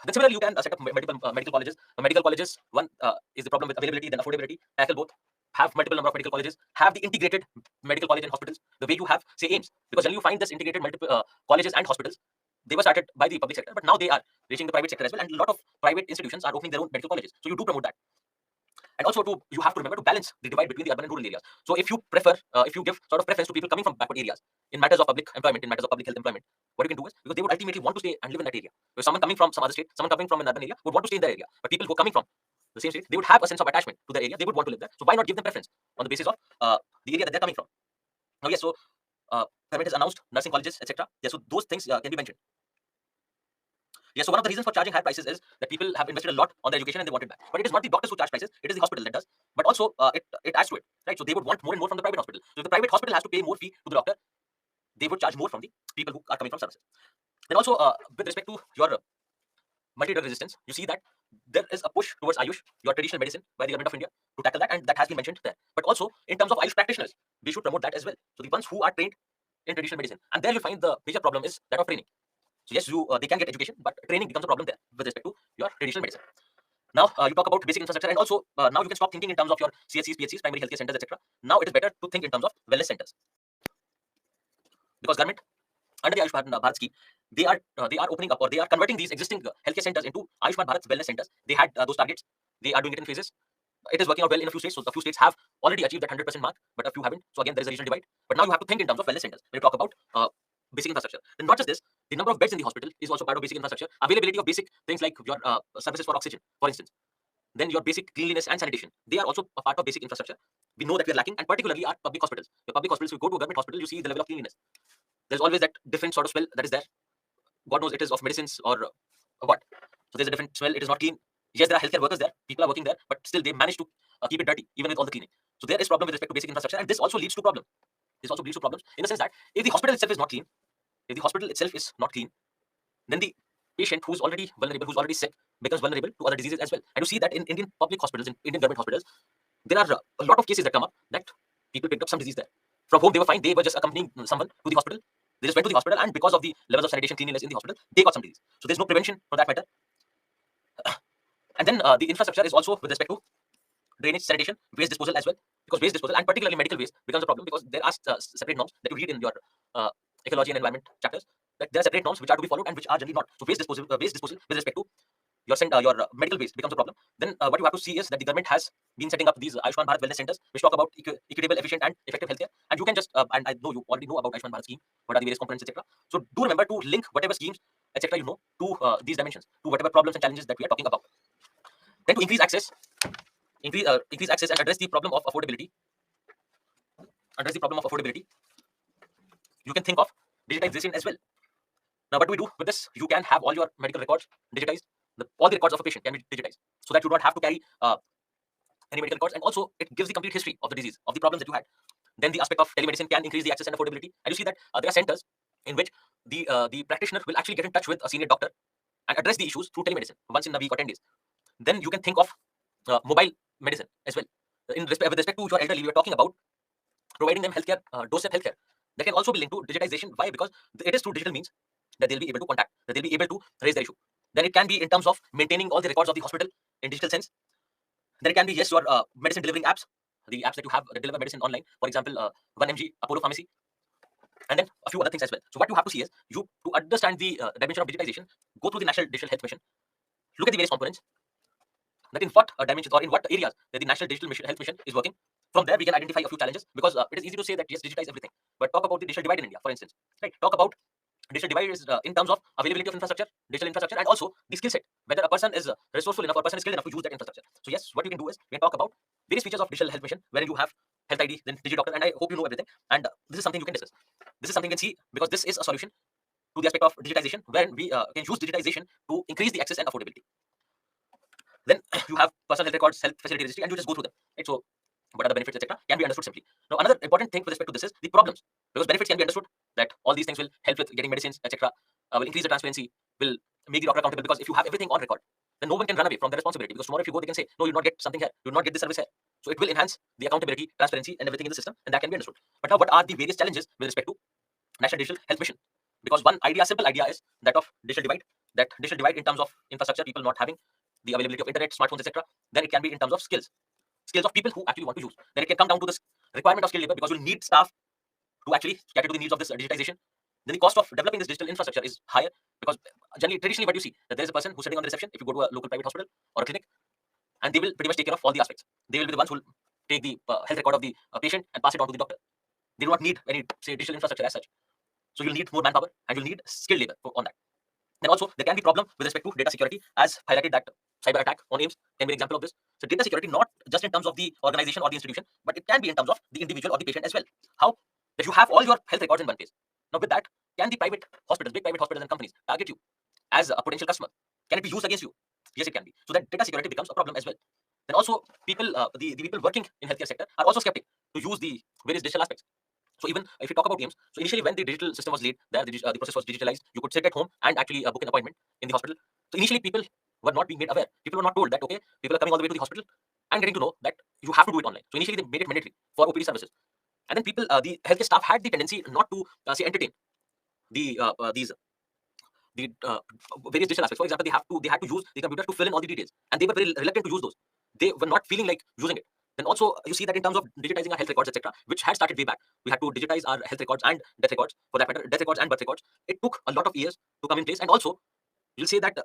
Then similarly, you can set up medical colleges. Medical colleges, one is the problem with availability, then affordability. Tackle both. Have multiple number of medical colleges. Have the integrated medical college and hospitals, the way you have, say, AIIMS. Because when you find this integrated multiple colleges and hospitals, they were started by the public sector, but now they are reaching the private sector as well, and a lot of private institutions are opening their own medical colleges. So you do promote that. And also, you have to remember to balance the divide between the urban and rural areas. So if you give sort of preference to people coming from backward areas in matters of public employment, in matters of public health employment, what you can do is, because they would ultimately want to stay and live in that area. So someone coming from some other state, someone coming from an urban area would want to stay in that area. But people who are coming from the same state, they would have a sense of attachment to the area. They would want to live there. So why not give them preference on the basis of the area that they're coming from? Now, yes, so government has announced nursing colleges, etc. Yeah, so those things can be mentioned. Yeah, so one of the reasons for charging high prices is that people have invested a lot on their education and they want it back. But it is not the doctors who charge prices; it is the hospital that does. But also, it adds to it, right? So they would want more and more from the private hospital. So if the private hospital has to pay more fee to the doctor, they would charge more from the people who are coming from services. Then also, with respect to your multi-drug resistance, you see that there is a push towards Ayush, your traditional medicine, by the government of India to tackle that, and that has been mentioned there. But also, in terms of Ayush practitioners, we should promote that as well. So the ones who are trained in traditional medicine, and there you find the major problem is that of training. So yes, they can get education, but training becomes a problem there with respect to your traditional medicine. Now you talk about basic infrastructure, and also now you can stop thinking in terms of your CHCs, PHCs, primary healthcare centers, etc. Now it is better to think in terms of wellness centers, because government under the Ayushman Bharat scheme, they are opening up, or they are converting these existing healthcare centers into Ayushman Bharat wellness centers. They had those targets. They are doing it in phases. It is working out well in a few states. So a few states have already achieved that 100% mark, but a few haven't. So again, there is a regional divide. But now you have to think in terms of wellness centers when you talk about basic infrastructure. Then not just this, the number of beds in the hospital is also part of basic infrastructure. Availability of basic things like your services for oxygen, for instance. Then your basic cleanliness and sanitation, they are also a part of basic infrastructure. We know that we are lacking, and particularly our public hospitals. Your public hospitals, you go to a government hospital, you see the level of cleanliness. There's always that different sort of smell that is there. God knows it is of medicines or what. So there's a different smell. It is not clean. Yes, there are healthcare workers there. People are working there, but still they manage to keep it dirty, even with all the cleaning. So there is problem with respect to basic infrastructure, and this also leads to problem. This also leads to problems in the sense that if the hospital itself is not clean, then the patient who's already vulnerable, who's already sick, becomes vulnerable to other diseases as well. And you see that in Indian public hospitals, in Indian government hospitals, there are a lot of cases that come up that people picked up some disease there. From whom they were fine, they were just accompanying someone to the hospital. They just went to the hospital, and because of the levels of sanitation, cleanliness in the hospital, they got some disease. So there's no prevention for that matter. And then the infrastructure is also with respect to drainage, sanitation, waste disposal as well. Because waste disposal, and particularly medical waste, becomes a problem, because there are separate norms that you read in your ecology and environment chapters. That there are separate norms which are to be followed and which are generally not. So waste disposal with respect to your medical waste becomes a problem. Then what you have to see is that the government has been setting up these Ayushman Bharat wellness centers, which talk about equitable, efficient, and effective healthcare. And you can just and I know you already know about Ayushman Bharat scheme, what are the various components, etc. So do remember to link whatever schemes etc. To these dimensions, to whatever problems and challenges that we are talking about. Then to increase access and address the problem of affordability, you can think of digitization as well. Now, what do we do with this? You can have all your medical records digitized. All the records of a patient can be digitized, so that you don't have to carry any medical records, and also it gives the complete history of the disease, of the problems that you had. Then the aspect of telemedicine can increase the access and affordability, and you see that there are centers in which the practitioner will actually get in touch with a senior doctor and address the issues through telemedicine once in a week or 10 days. Then you can think of mobile medicine as well. With respect to your elderly, we are talking about providing them healthcare, doorstep healthcare. That can also be linked to digitization. Why? Because it is through digital means that they'll be able to contact, that they'll be able to raise their issue. Then it can be in terms of maintaining all the records of the hospital in digital sense. Then it can be, yes, your medicine delivering apps, the apps that you have that deliver medicine online. For example, 1mg, Apollo Pharmacy, and then a few other things as well. So what you have to see is, you to understand the dimension of digitization, go through the National Digital Health Mission, look at the various components, that in what dimensions or in what areas that the National Health Mission is working. From there, we can identify a few challenges, because it is easy to say that yes, digitize everything, but talk about the digital divide in India, for instance, right? Talk about digital divide is in terms of availability of infrastructure, digital infrastructure, and also the skill set, whether a person is resourceful enough or a person is skilled enough to use that infrastructure. So yes, what you can do is, we can talk about various features of digital health mission, where you have health ID, then DigiDoctor, and I hope you know everything. And this is something you can discuss. This is something you can see, because this is a solution to the aspect of digitization, where we can use digitization to increase the access and affordability. Then you have personal health records, health facility registry, and you just go through them. Right? So what are the benefits, etc., can be understood simply. Now, another important thing with respect to this is the problems, because benefits can be understood, that all these things will help with getting medicines, etc., will increase the transparency, will make the doctor accountable, because if you have everything on record, then no one can run away from the responsibility, because tomorrow if you go, they can say, no, you will not get something here, you will not get this service here. So it will enhance the accountability, transparency, and everything in the system, and that can be understood. But now, what are the various challenges with respect to National Digital Health Mission? Because one idea, simple idea, is that of digital divide. That digital divide in terms of infrastructure, people not having the availability of internet, smartphones, etc. Then it can be in terms of skills of people who actually want to use. Then it can come down to this requirement of skilled labor, because you'll need staff to actually cater to the needs of this digitization. Then the cost of developing this digital infrastructure is higher, because traditionally, what you see, that there is a person who's sitting on the reception if you go to a local private hospital or a clinic, and they will pretty much take care of all the aspects. They will be the ones who will take the health record of the patient and pass it on to the doctor. They do not need any, say, digital infrastructure as such. So you'll need more manpower, and you'll need skilled labor on that. Then also, there can be problem with respect to data security, as highlighted that cyber attack on AIIMS can be an example of this. So data security, not just in terms of the organization or the institution, but it can be in terms of the individual or the patient as well. How? That you have all your health records in one place. Now with that, can the private hospitals, big private hospitals and companies target you as a potential customer? Can it be used against you? Yes, it can be. So that data security becomes a problem as well. Then also, people, the people working in healthcare sector are also skeptic to use the various digital aspects. So even if you talk about AIIMS, so initially when the digital system was laid, there the process was digitalized. You could sit at home and actually book an appointment in the hospital. So initially people were not being made aware. People were not told that, okay, people are coming all the way to the hospital and getting to know that you have to do it online. So initially they made it mandatory for OPD services. And then people, the healthcare staff had the tendency not to say entertain the various digital aspects. For example, they had to use the computer to fill in all the details, and they were very reluctant to use those. They were not feeling like using it. Then also, you see that in terms of digitizing our health records, etc., which had started way back, we had to digitize our health records and death records, for that matter, death records and birth records. It took a lot of years to come in place, and also, you'll say that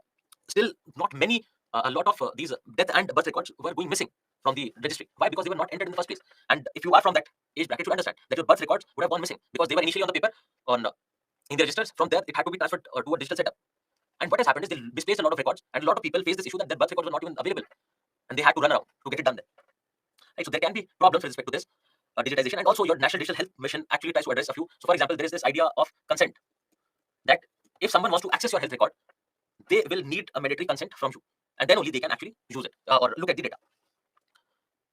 still not many, a lot of these death and birth records were going missing from the registry. Why? Because they were not entered in the first place. And if you are from that age bracket, you understand that your birth records would have gone missing, because they were initially on the paper, on in the registers. From there, it had to be transferred to a digital setup. And what has happened is they misplaced a lot of records, and a lot of people face this issue that their birth records were not even available, and they had to run around to get it done there. Right? So there can be problems with respect to this digitization, and also your National Digital Health Mission actually tries to address a few. So, for example, there is this idea of consent, that if someone wants to access your health record, they will need a mandatory consent from you, and then only they can actually use it or look at the data.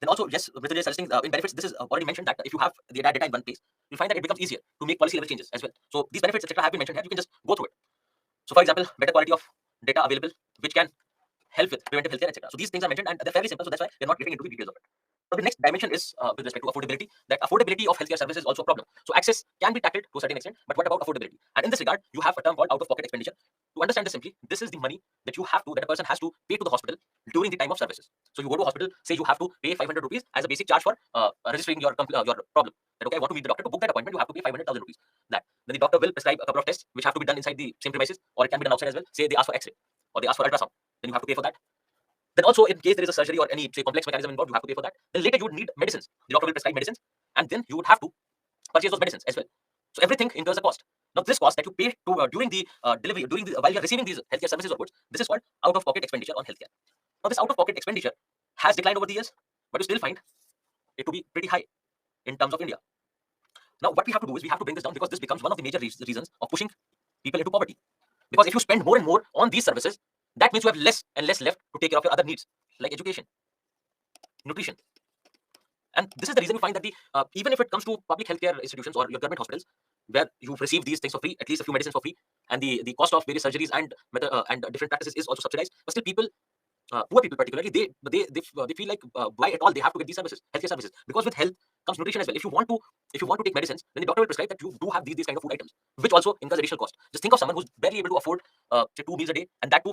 Then also, yes, with the suggesting in benefits, this is already mentioned that if you have the data in one place, you'll find that it becomes easier to make policy level changes as well. So these benefits, etc., have been mentioned here. You can just go through it. So, for example, better quality of data available, which can help with preventive healthcare, etc. So these things are mentioned, and they're fairly simple. So that's why we're not getting into the details of it. So the next dimension is with respect to affordability. That affordability of healthcare services is also a problem. So access can be tackled to a certain extent, but what about affordability? And in this regard, you have a term called out-of-pocket expenditure. To understand this simply, this is the money that that a person has to pay to the hospital during the time of services. So you go to a hospital, say you have to pay 500 rupees as a basic charge for registering your problem. That okay, I want to meet the doctor. To book that appointment, you have to pay 500,000 rupees. Then the doctor will prescribe a couple of tests which have to be done inside the same premises, or it can be done outside as well. Say they ask for X-ray or they ask for ultrasound, then you have to pay for that. Then also, in case there is a surgery or any, say, complex mechanism involved, you have to pay for that. Then later you would need medicines. The doctor will prescribe medicines, and then you would have to purchase those medicines as well. So everything incurs a cost. Now, this cost that you pay to during the delivery, while you're receiving these healthcare services or goods, this is called out-of-pocket expenditure on healthcare. Now, this out-of-pocket expenditure has declined over the years, but you still find it to be pretty high in terms of India. Now, what we have to do is we have to bring this down, because this becomes one of the major reasons of pushing people into poverty. Because if you spend more and more on these services, that means you have less and less left to take care of your other needs, like education, nutrition. And this is the reason you find that even if it comes to public healthcare institutions or your government hospitals, where you receive these things for free, at least a few medicines for free, and the cost of various surgeries and different practices is also subsidized, but still people, poor people particularly, they feel like why at all they have to get these services, healthcare services, because with health comes nutrition as well. If you want to take medicines, then the doctor will prescribe that you do have these kind of food items, which also incurs additional cost. Just think of someone who's barely able to afford say 2 meals a day, and that too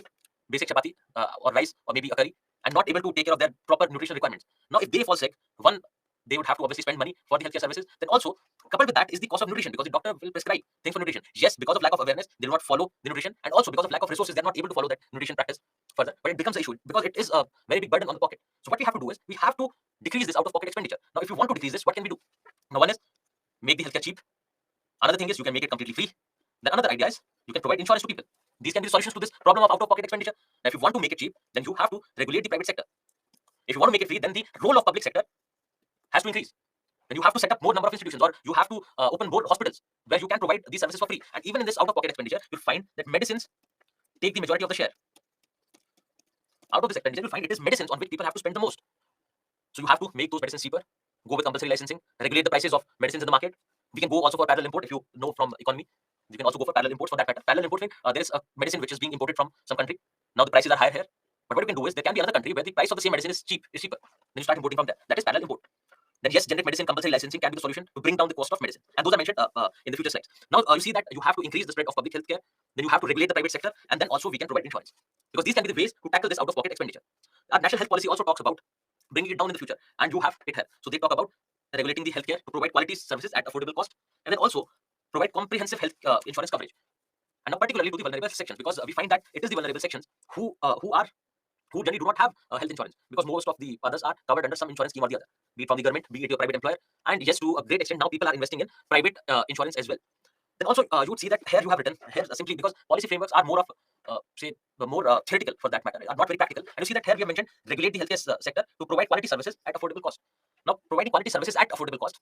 basic chapati or rice or maybe a curry, and not able to take care of their proper nutritional requirements. Now, if they fall sick, one, they would have to obviously spend money for the healthcare services. Then also, coupled with that is the cost of nutrition, because the doctor will prescribe things for nutrition. Yes, because of lack of awareness, they do not follow the nutrition, and also because of lack of resources, they're not able to follow that nutrition practice further. But it becomes an issue because it is a very big burden on the pocket. So what we have to do is we have to decrease this out-of-pocket expenditure. Now, if you want to decrease this, what can we do? Now, one is make the healthcare cheap. Another thing is you can make it completely free. Then another idea is you can provide insurance to people. These can be solutions to this problem of out-of-pocket expenditure. Now, if you want to make it cheap, then you have to regulate the private sector. If you want to make it free, then the role of public sector has to increase. Then you have to set up more number of institutions, or you have to open more hospitals where you can provide these services for free. And even in this out-of-pocket expenditure, you'll find that medicines take the majority of the share. Out of this expenditure, you'll find it is medicines on which people have to spend the most. So you have to make those medicines cheaper, go with compulsory licensing, regulate the prices of medicines in the market. We can go also for parallel import. If you know from economy, you can also go for parallel imports for that matter. Parallel import means there is a medicine which is being imported from some country. Now the prices are higher here. But what you can do is there can be another country where the price of the same medicine is cheaper. Then you start importing from there. That is parallel import. Then yes, generic medicine compulsory licensing can be the solution to bring down the cost of medicine. And those are mentioned in the future slides. Now you see that you have to increase the spread of public health care. Then you have to regulate the private sector. And then also we can provide insurance. Because these can be the ways to tackle this out-of-pocket expenditure. Our national health policy also talks about bringing it down in the future. And you have it here. So they talk about regulating the healthcare to provide quality services at affordable cost. And then also provide comprehensive health insurance coverage. And now particularly to the vulnerable sections, because we find that it is the vulnerable sections who generally do not have health insurance, because most of the others are covered under some insurance scheme or the other, be it from the government, be it your private employer. And yes, to a great extent now people are investing in private insurance as well. Then also you would see that here you have written here simply because policy frameworks are more of more theoretical for that matter, are not very practical. And you see that here we have mentioned regulate the healthcare sector to provide quality services at affordable cost. Now providing quality services at affordable cost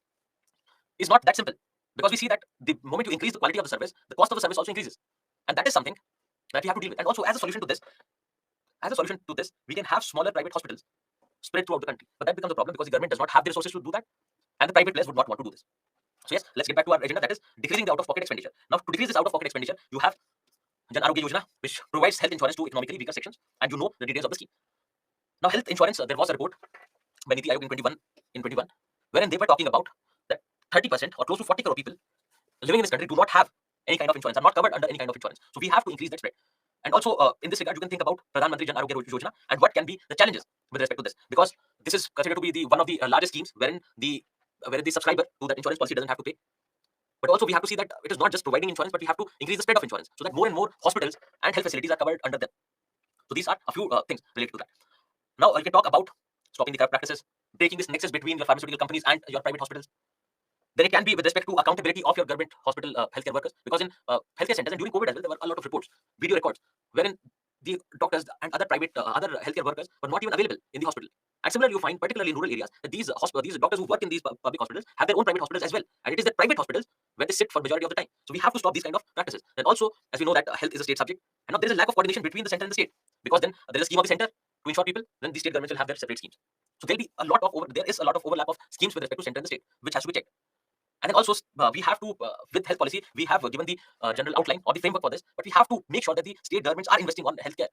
is not that simple, because we see that the moment you increase the quality of the service, the cost of the service also increases, and that is something that we have to deal with. And also as a solution to this, we can have smaller private hospitals spread throughout the country. But that becomes a problem because the government does not have the resources to do that, and the private players would not want to do this. So yes, let's get back to our agenda, that is decreasing the out-of-pocket expenditure. Now to decrease this out-of-pocket expenditure, you have Jan Arogya Yojana, which provides health insurance to economically weaker sections, and you know the details of the scheme. Now health insurance, there was a report by Niti Aayog in 21, wherein they were talking about that 30% or close to 40 crore people living in this country do not have any kind of insurance, are not covered under any kind of insurance. So we have to increase that spread. And also in this regard, you can think about Pradhan Mantri Jan Arogya Yojana and what can be the challenges with respect to this, because this is considered to be one of the largest schemes wherein the subscriber to that insurance policy doesn't have to pay. But also we have to see that it is not just providing insurance, but we have to increase the spread of insurance so that more and more hospitals and health facilities are covered under them. So these are a few things related to that. Now you can talk about stopping the corrupt practices, breaking this nexus between your pharmaceutical companies and your private hospitals. Then it can be with respect to accountability of your government hospital healthcare workers, because in healthcare centers and during COVID as well, there were a lot of reports, video records, wherein the doctors and other private other healthcare workers were not even available in the hospital. And similarly, you find particularly in rural areas that these doctors who work in these public hospitals have their own private hospitals as well, and it is the private hospitals where they sit for majority of the time. So we have to stop these kind of practices. And also, as we know that health is a state subject, and now there is a lack of coordination between the center and the state, because then there is a scheme of the center to insure people, then the state governments will have their separate schemes. So there is a lot of overlap of schemes with respect to center and the state, which has to be checked. And then also we have to, with health policy, we have given the general outline or the framework for this, but we have to make sure that the state governments are investing on healthcare.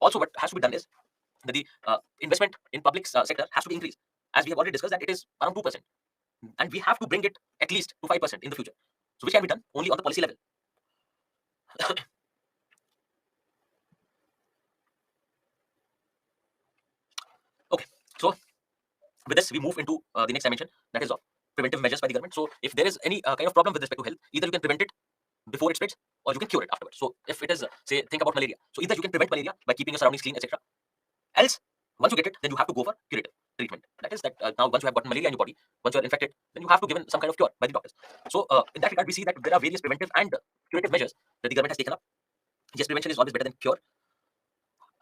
Also, what has to be done is that the investment in public sector has to be increased. As we have already discussed that it is around 2%. And we have to bring it at least to 5% in the future. So which can be done only on the policy level. Okay, so with this, we move into the next dimension, that is of preventive measures by the government. So if there is any kind of problem with respect to health, either you can prevent it before it spreads, or you can cure it afterwards. So if it is, say, think about malaria. So either you can prevent malaria by keeping your surroundings clean, etc. Else, once you get it, then you have to go for curative. treatment. That is that now once you have gotten malaria in your body, once you are infected, then you have to given some kind of cure by the doctors. So in that regard, we see that there are various preventive and curative measures that the government has taken up. Yes, prevention is always better than cure.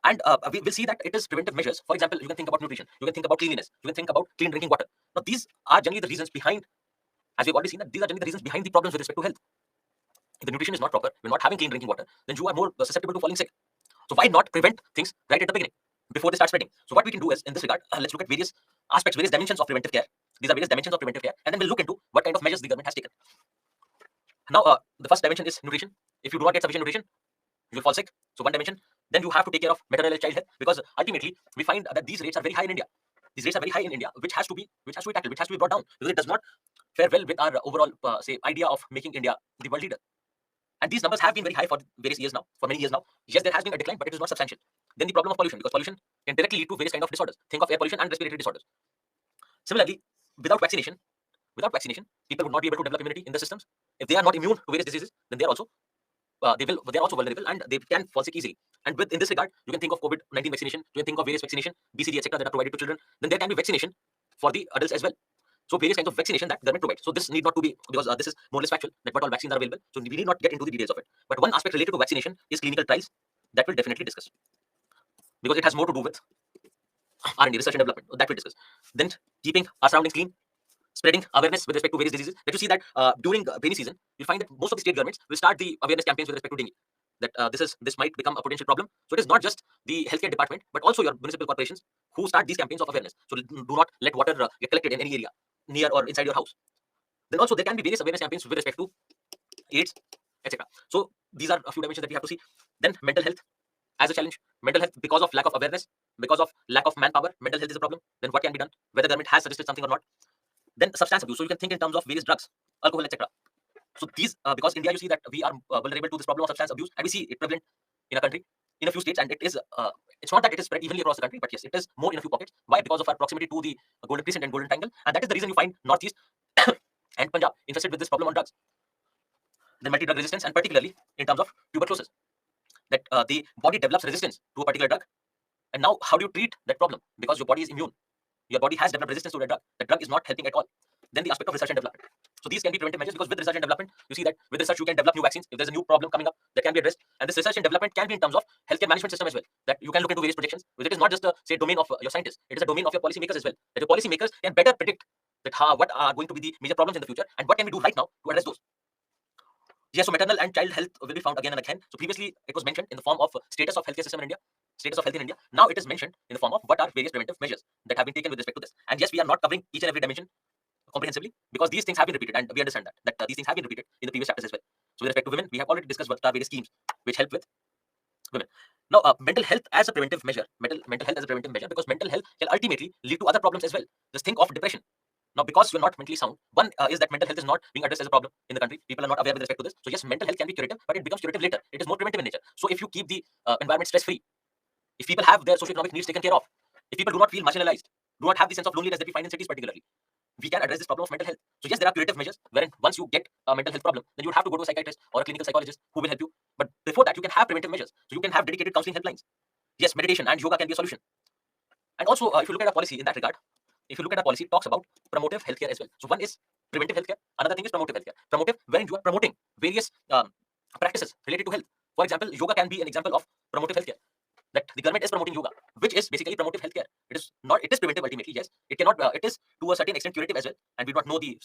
And we will see that it is preventive measures. For example, you can think about nutrition, you can think about cleanliness, you can think about clean drinking water. Now, these are generally the reasons behind, as we've already seen, that these are generally the reasons behind the problems with respect to health. If the nutrition is not proper, you're not having clean drinking water, then you are more susceptible to falling sick. So why not prevent things right at the beginning before they start spreading? So what we can do is, in this regard, let's look at various aspects, various dimensions of preventive care. These are various dimensions of preventive care, and then we'll look into what kind of measures the government has taken. Now, the first dimension is nutrition. If you do not get sufficient nutrition, you will fall sick. So one dimension. Then you have to take care of maternal and child health, because ultimately we find that these rates are very high in India. These rates are very high in India, which has to be tackled, which has to be brought down, because it does not fare well with our overall idea of making India the world leader. And these numbers have been very high for various years now, for many years now. Yes, there has been a decline, but it is not substantial. Then the problem of pollution, because pollution can directly lead to various kind of disorders. Think of air pollution and respiratory disorders. Similarly, without vaccination, people would not be able to develop immunity in the systems. If they are not immune to various diseases, then they are also vulnerable, and they can fall sick easily. And in this regard, you can think of COVID-19 vaccination, you can think of various vaccination, BCG, etc., that are provided to children. Then there can be vaccination for the adults as well. So various kinds of vaccination that government provides. So this need not to be, because this is more or less factual, that what all vaccines are available. So we need not get into the details of it. But one aspect related to vaccination is clinical trials that we'll definitely discuss, because it has more to do with R&D, research and development, that we'll discuss. Then keeping our surroundings clean, spreading awareness with respect to various diseases. That you see that during rainy season, you'll find that most of the state governments will start the awareness campaigns with respect to dengue. That this might become a potential problem. So it is not just the healthcare department, but also your municipal corporations who start these campaigns of awareness. So do not let water get collected in any area near or inside your house. Then also there can be various awareness campaigns with respect to AIDS, etc. So these are a few dimensions that we have to see. Then mental health as a challenge. Mental health, because of lack of awareness, because of lack of manpower, mental health is a problem. Then what can be done? Whether government has suggested something or not. Then substance abuse. So you can think in terms of various drugs, alcohol, etc. So these, because India, you see that we are vulnerable to this problem of substance abuse, and we see it prevalent in a country, in a few states, and it is. It's not that it is spread evenly across the country, but yes, it is more in a few pockets. Why? Because of our proximity to the Golden Crescent and Golden Triangle, and that is the reason you find Northeast and Punjab infested with this problem on drugs. Then multi-drug resistance, and particularly in terms of tuberculosis, that the body develops resistance to a particular drug, and now how do you treat that problem? Because your body is immune, your body has developed resistance to that drug. The drug is not helping at all. Then the aspect of research and development. So these can be preventive measures, because with research and development, you see that with research you can develop new vaccines. If there's a new problem coming up, that can be addressed. And this research and development can be in terms of healthcare management system as well. That you can look into various predictions. It is not just a domain of your scientists. It is a domain of your policymakers as well. That your policymakers can better predict that what are going to be the major problems in the future, and what can we do right now to address those. Yes, so maternal and child health will be found again and again. So previously it was mentioned in the form of status of healthcare system in India, status of health in India. Now it is mentioned in the form of what are various preventive measures that have been taken with respect to this. And yes, we are not covering each and every dimension comprehensively, because these things have been repeated, and we understand that these things have been repeated in the previous chapters as well. So with respect to women, we have already discussed what are various schemes which help with women. Now, mental health as a preventive measure, mental health as a preventive measure, because mental health can ultimately lead to other problems as well. Just think of depression. Now, because you're not mentally sound, one is that mental health is not being addressed as a problem in the country. People are not aware with respect to this. So yes, mental health can be curative, but it becomes curative later. It is more preventive in nature. So if you keep the environment stress-free, if people have their socioeconomic needs taken care of, if people do not feel marginalized, do not have the sense of loneliness that we find in cities particularly, we can address this problem of mental health. So yes, there are curative measures wherein once you get a mental health problem, then you would have to go to a psychiatrist or a clinical psychologist who will help you. But before that, you can have preventive measures. So you can have dedicated counseling helplines. Yes, meditation and yoga can be a solution. And also, if you look at a policy in that regard, if you look at a policy, it talks about promotive healthcare as well. So one is preventive healthcare, another thing is promotive healthcare. Promotive, wherein you are promoting various practices related to health. For example, yoga can be an example of promotive healthcare. That the government is promoting yoga, which is basically promotive healthcare. It is not. It is preventive ultimately. Yes, it cannot. It is to a certain extent curative as well. And we do not know the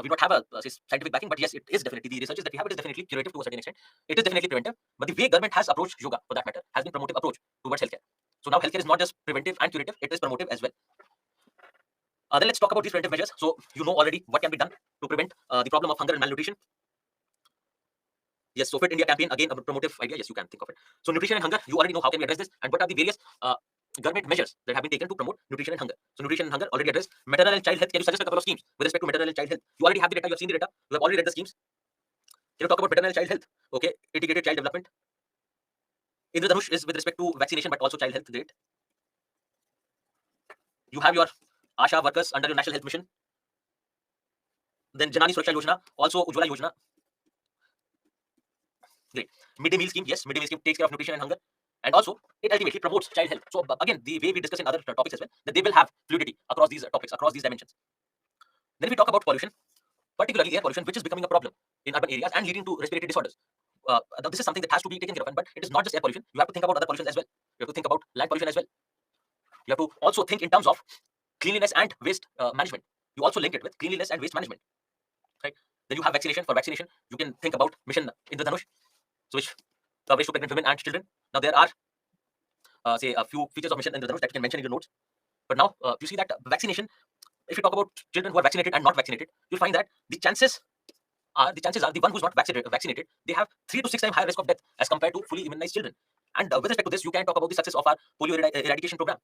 we don't have a scientific backing, but yes, it is definitely the researches that we have. It is definitely curative to a certain extent. It is definitely preventive. But the way government has approached yoga, for that matter, has been promotive approach towards healthcare. So now healthcare is not just preventive and curative; it is promotive as well. Then let's talk about these preventive measures. So you know already what can be done to prevent the problem of hunger and malnutrition. Yes, so Fit India campaign, again, a promotive idea. Yes, you can think of it. So nutrition and hunger, you already know how can we address this, and what are the various government measures that have been taken to promote nutrition and hunger. So nutrition and hunger already addressed. Maternal and child health, can you suggest a couple of schemes with respect to maternal and child health? You already have the data, you have seen the data, you have already read the schemes. Can you talk about maternal and child health? Okay, integrated child development. Indradhanush is with respect to vaccination, but also child health. Great. You have your ASHA workers under your National Health Mission. Then Janani Suraksha Yojana, also Ujjwala Yojana. Great. Midday meal scheme, yes, midday meal scheme takes care of nutrition and hunger. and also it ultimately promotes child health. So again, the way we discuss in other topics as well, that they will have fluidity across these topics, across these dimensions. Then we talk about pollution, particularly air pollution, which is becoming a problem in urban areas and leading to respiratory disorders. Now this is something that has to be taken care of, but it is not just air pollution. You have to think about other pollution as well. You have to think about land pollution as well. You have to also think in terms of cleanliness and waste management. You also link it with cleanliness and waste management, right? Then you have vaccination. For vaccination, you can think about Mission Indradhanush, so which coverage to pregnant women and children. Now there are say a few features of Mission Indradhanush that you can mention in your notes. But now you see that vaccination. If you talk about children who are vaccinated and not vaccinated, you'll find that the chances are the one who's not vaccinated, they have 3 to 6 times higher risk of death as compared to fully immunized children. And with respect to this, you can talk about the success of our polio eradication program,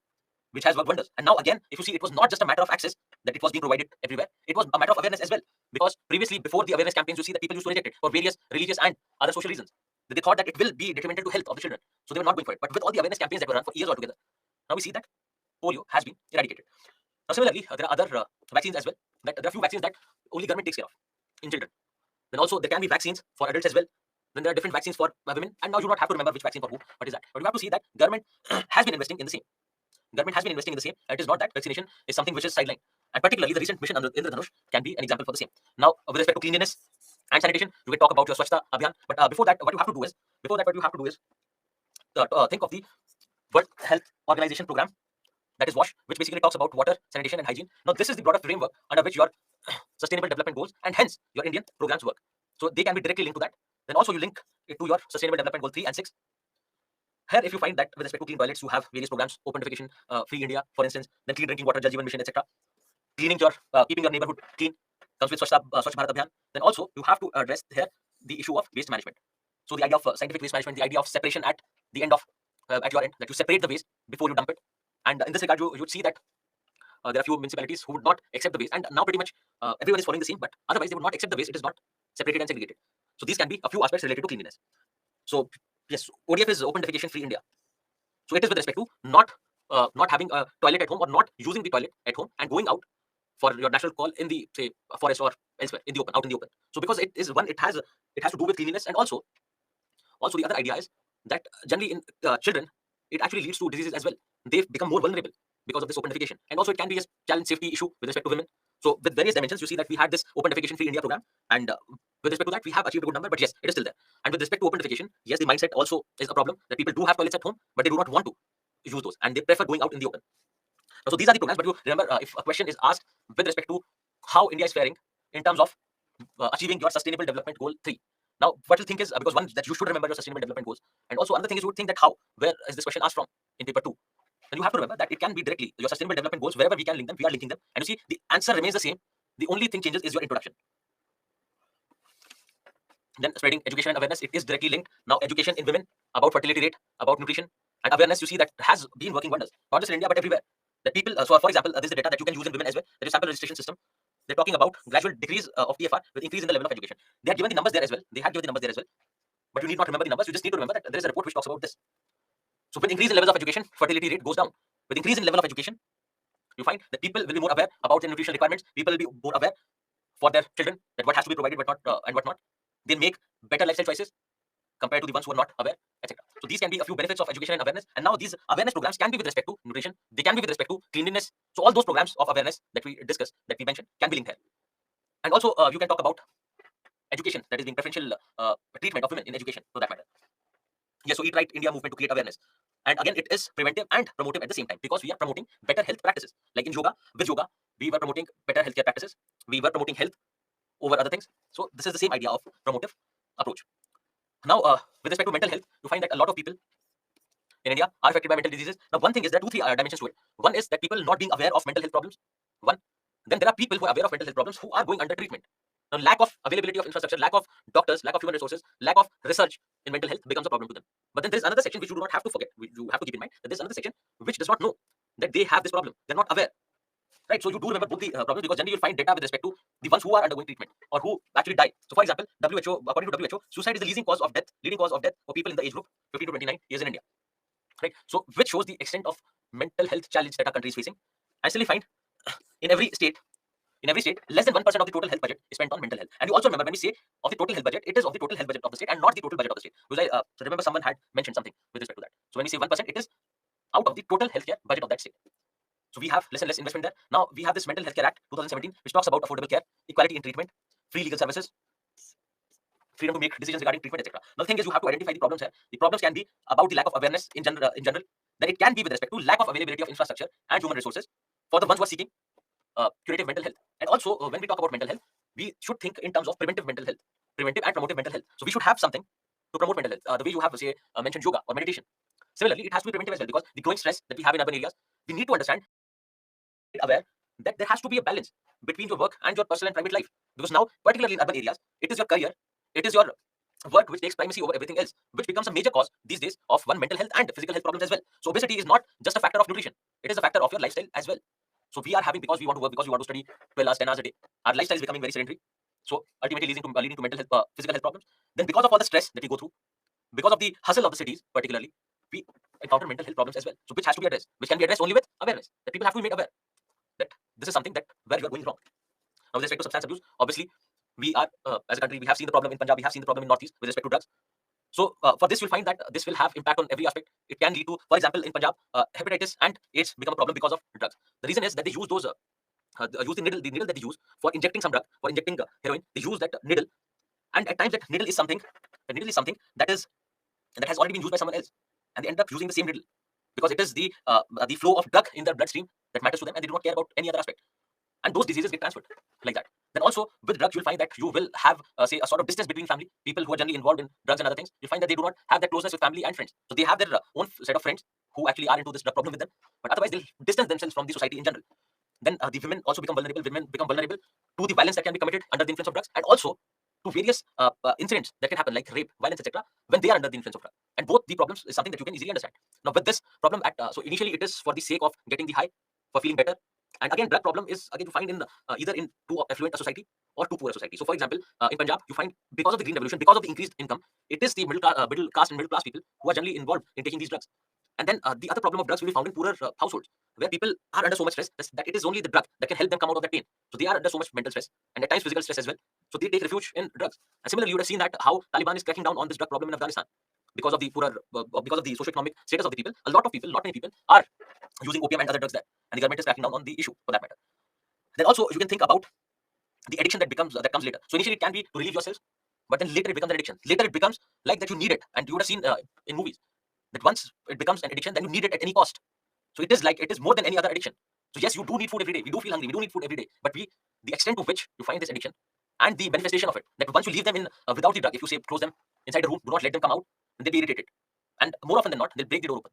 which has worked wonders. And now again, if you see, it was not just a matter of access that it was being provided everywhere. It was a matter of awareness as well. Because previously, before the awareness campaigns, you see that people used to reject it for various religious and other social reasons. They thought that it will be detrimental to health of the children, so they were not going for it. But with all the awareness campaigns that were run for years altogether, now we see that polio has been eradicated. Now similarly, there are other vaccines as well. That there are few vaccines that only government takes care of in children. Then also there can be vaccines for adults as well. Then there are different vaccines for women, and now you do not have to remember which vaccine for who. What is that? But you have to see that government has been investing in the same. Government has been investing in the same. It is not that vaccination is something which is sidelined. And particularly the recent mission Indradhanush can be an example for the same. Now, with respect to cleanliness and sanitation, you can talk about your Swachhta Abhiyan. But before that, what you have to do is think of the World Health Organization program, that is WASH, which basically talks about water, sanitation, and hygiene. Now, this is the broader framework under which your sustainable development goals and hence your Indian programs work. So they can be directly linked to that. Then also you link it to your sustainable development goal 3 and 6. Here, if you find that with respect to clean toilets, you have various programs: open defecation, free India, for instance, then clean drinking water, Jal Jeevan Mission, etc. Cleaning your, keeping your neighborhood clean comes with Swachh Bharat Abhiyan. Then also you have to address here the issue of waste management. So the idea of scientific waste management, the idea of separation at the end of at your end, that you separate the waste before you dump it. And in this regard, you would see that there are few municipalities who would not accept the waste, and now pretty much everyone is following the same. But otherwise, they would not accept the waste. It is not separated and segregated. So these can be a few aspects related to cleanliness. So yes, ODF is open defecation free India. So it is with respect to not having a toilet at home or not using the toilet at home and going out for your natural call in the, say, forest or elsewhere in the open, out in the open. So because it is one, it has to do with cleanliness, and also the other idea is that generally in children, it actually leads to diseases as well. They become more vulnerable because of this open defecation, and also it can be a challenge safety issue with respect to women. So with various dimensions, you see that we had this open defecation free India program, and with respect to that, we have achieved a good number. But yes, it is still there. And with respect to open defecation, yes, the mindset also is a problem, that people do have toilets at home, but they do not want to use those, and they prefer going out in the open. So these are the programs. But you remember, if a question is asked with respect to how India is faring in terms of achieving your sustainable development goal 3. Now, what you think is, because one, that you should remember your sustainable development goals, and also another thing is you would think that where is this question asked from in paper 2? Then you have to remember that it can be directly your sustainable development goals. Wherever we can link them, we are linking them. And you see, the answer remains the same. The only thing changes is your introduction. Then spreading education and awareness, it is directly linked. Now, education in women about fertility rate, about nutrition and awareness, you see that has been working wonders, not just in India but everywhere. That people, so for example, this is the data that you can use in women as well. There is sample registration system. They're talking about gradual decrease of TFR with increase in the level of education. They are given the numbers there as well. They have given the numbers there as well. But you need not remember the numbers. You just need to remember that there is a report which talks about this. So with increase in levels of education, fertility rate goes down. With increase in level of education, you find that people will be more aware about their nutritional requirements. People will be more aware for their children that what has to be provided, what not, and what not. They'll make better lifestyle choices compared to the ones who are not aware, etc. So these can be a few benefits of education and awareness. And now these awareness programs can be with respect to nutrition. They can be with respect to cleanliness. So all those programs of awareness that we discussed, that we mentioned, can be linked here. And also you can talk about education, that is being preferential treatment of women in education, for that matter. Yes, so Eat Right India movement to create awareness. And again, it is preventive and promotive at the same time, because we are promoting better health practices. Like in yoga, with yoga, we were promoting better healthcare practices. We were promoting health over other things. So this is the same idea of promotive approach. Now, with respect to mental health, you find that a lot of people in India are affected by mental diseases. Now, one thing is there are 2-3 dimensions to it. One is that people not being aware of mental health problems. One. Then there are people who are aware of mental health problems who are going under treatment. Now, lack of availability of infrastructure, lack of doctors, lack of human resources, lack of research in mental health becomes a problem to them. But then there is another section which you do not have to forget. You have to keep in mind that there is another section which does not know that they have this problem. They're not aware. Right, so you do remember both the problems, because generally you'll find data with respect to the ones who are undergoing treatment or who actually die. So, for example, WHO, according to WHO, suicide is the leading cause of death for people in the age group 15 to 29 years in India. Right, so which shows the extent of mental health challenge that our country is facing. I still find in every state In every state, less than 1% of the total health budget is spent on mental health. And you also remember when we say of the total health budget, it is of the total health budget of the state and not the total budget of the state. Because I remember someone had mentioned something with respect to that. So when we say 1%, it is out of the total healthcare budget of that state. So we have less and less investment there. Now we have this Mental Health Care Act 2017, which talks about affordable care, equality in treatment, free legal services, freedom to make decisions regarding treatment, etc. Now the thing is, you have to identify the problems here. The problems can be about the lack of awareness in general. Then it can be with respect to lack of availability of infrastructure and human resources for the ones who are seeking curative mental health. And also, when we talk about mental health, we should think in terms of preventive mental health, preventive and promotive mental health. So we should have something to promote mental health. The way you have, say, mentioned yoga or meditation. Similarly, it has to be preventive as well, because the growing stress that we have in urban areas, we need to understand, aware that there has to be a balance between your work and your personal and private life. Because now, particularly in urban areas, it is your career, it is your work which takes primacy over everything else, which becomes a major cause these days of one mental health and physical health problems as well. So obesity is not just a factor of nutrition; it is a factor of your lifestyle as well. So we are having, because we want to work, because we want to study 12 hours, 10 hours a day, our lifestyle is becoming very sedentary. So ultimately leading to mental health, physical health problems. Then because of all the stress that we go through, because of the hustle of the cities, particularly, we encounter mental health problems as well. So which has to be addressed, which can be addressed only with awareness. That people have to be made aware that this is something that where you are going wrong. Now with respect to substance abuse, obviously we are as a country, we have seen the problem in Punjab, we have seen the problem in Northeast with respect to drugs. So for this, you'll find that this will have impact on every aspect. It can lead to, for example, in Punjab, hepatitis and AIDS become a problem because of drugs. The reason is that they use those use the needle that they use for injecting some drug, for injecting heroin. They use that needle, and at times that needle is something that has already been used by someone else, and they end up using the same needle because it is the flow of drug in their bloodstream that matters to them, and they do not care about any other aspect. And those diseases get transferred like that. Then also with drugs, you'll find that you will have say a sort of distance between family. People who are generally involved in drugs and other things, you find that they do not have that closeness with family and friends. So they have their own set of friends who actually are into this drug problem with them, but otherwise they'll distance themselves from the society in general. Then the women also become vulnerable. Women become vulnerable to the violence that can be committed under the influence of drugs, and also to various incidents that can happen like rape, violence, etc. when they are under the influence of drugs. And both the problems is something that you can easily understand. Now with this problem, so initially it is for the sake of getting the high, for feeling better. And again, drug problem is again you find in either in too affluent a society or too poor a society. So for example, in Punjab, you find because of the green revolution, because of the increased income, it is the middle caste and middle class people who are generally involved in taking these drugs. And then the other problem of drugs will be found in poorer households, where people are under so much stress that it is only the drug that can help them come out of that pain. So they are under so much mental stress and at times physical stress as well. So they take refuge in drugs. And similarly, you would have seen that how Taliban is cracking down on this drug problem in Afghanistan because of the poorer, because of the socio-economic status of the people. A lot of people, not many people, are using opium and other drugs there, and the government is cracking down on the issue for that matter. Then also you can think about the addiction that comes later. So initially it can be to relieve yourself, but then later it becomes an addiction. Later it becomes like that you need it, and you would have seen in movies that once it becomes an addiction, then you need it at any cost. So it is more than any other addiction. So yes, you do need food every day. We do feel hungry. We do need food every day. But the extent to which you find this addiction and the manifestation of it, that once you leave them in without the drug, if you say close them inside a room, do not let them come out, then they'll be irritated, and more often than not, they'll break the door open.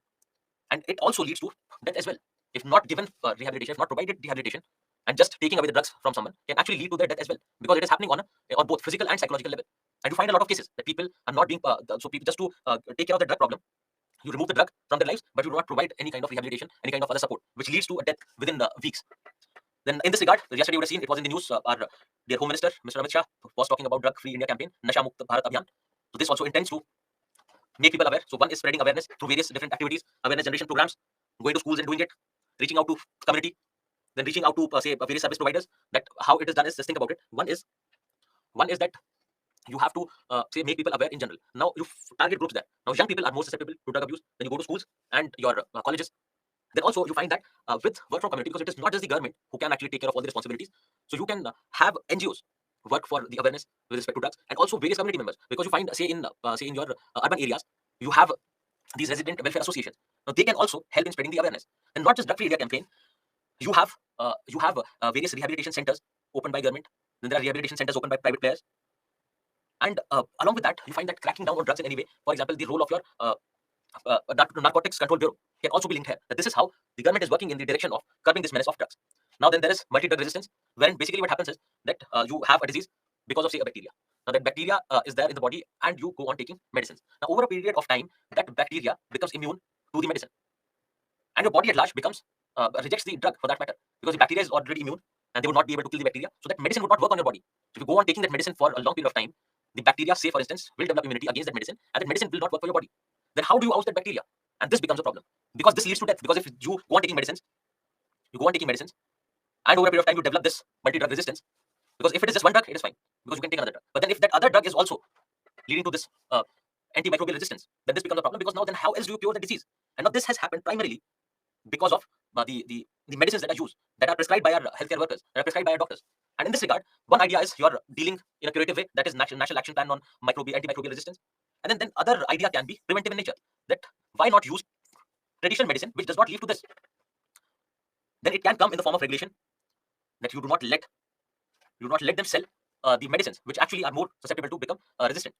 And it also leads to death as well. If not given rehabilitation, if not provided rehabilitation, and just taking away the drugs from someone can actually lead to their death as well, because it is happening on both physical and psychological level. And you find a lot of cases that people are not being so people just to take care of the drug problem, you remove the drug from their lives, but you do not provide any kind of rehabilitation, any kind of other support, which leads to a death within weeks. Then in this regard, yesterday you would have seen, it was in the news, our dear Home Minister, Mr. Amit Shah, was talking about Drug-Free India campaign, Nasha Mukt Bharat Abhiyan. So this also intends to make people aware. So one is spreading awareness through various different activities, awareness generation programs, going to schools and doing it, reaching out to community, then reaching out to say various service providers. That how it is done is, just think about it. One is that you have to say make people aware in general. Now you target groups there. Now young people are more susceptible to drug abuse. Then you go to schools and your colleges. Then also you find that with work from community, because it is not just the government who can actually take care of all the responsibilities. So you can have NGOs work for the awareness with respect to drugs, and also various community members, because you find say in your urban areas, you have these resident welfare associations. Now they can also help in spreading the awareness. And not just Drug Free India campaign, you have various rehabilitation centers opened by government. Then there are rehabilitation centers opened by private players. And along with that, you find that cracking down on drugs in any way, for example, the role of your Narcotics Control Bureau can also be linked here. That this is how the government is working in the direction of curbing this menace of drugs. Now then there is multi-drug resistance, wherein basically what happens is that you have a disease because of say a bacteria. Now that bacteria is there in the body, and you go on taking medicines. Now over a period of time, that bacteria becomes immune to the medicine, and your body at large becomes rejects the drug for that matter, because the bacteria is already immune and they would not be able to kill the bacteria. So that medicine would not work on your body. So if you go on taking that medicine for a long period of time, the bacteria, say for instance, will develop immunity against that medicine, and that medicine will not work for your body. Then how do you oust that bacteria? And this becomes a problem, because this leads to death. Because if you go on taking medicines, and over a period of time you develop this multi-drug resistance. Because if it is just one drug, it is fine because you can take another drug. But then if that other drug is also leading to this antimicrobial resistance, then this becomes a problem, because now then how else do you cure the disease? And now this has happened primarily because of the medicines that are used, that are prescribed by our healthcare workers, that are prescribed by our doctors. And in this regard, one idea is you are dealing in a curative way, that is national action plan on antimicrobial resistance. And then other idea can be preventive in nature, that why not use traditional medicine which does not lead to this? Then it can come in the form of regulation, that you do not let them sell the medicines which actually are more susceptible to become resistant.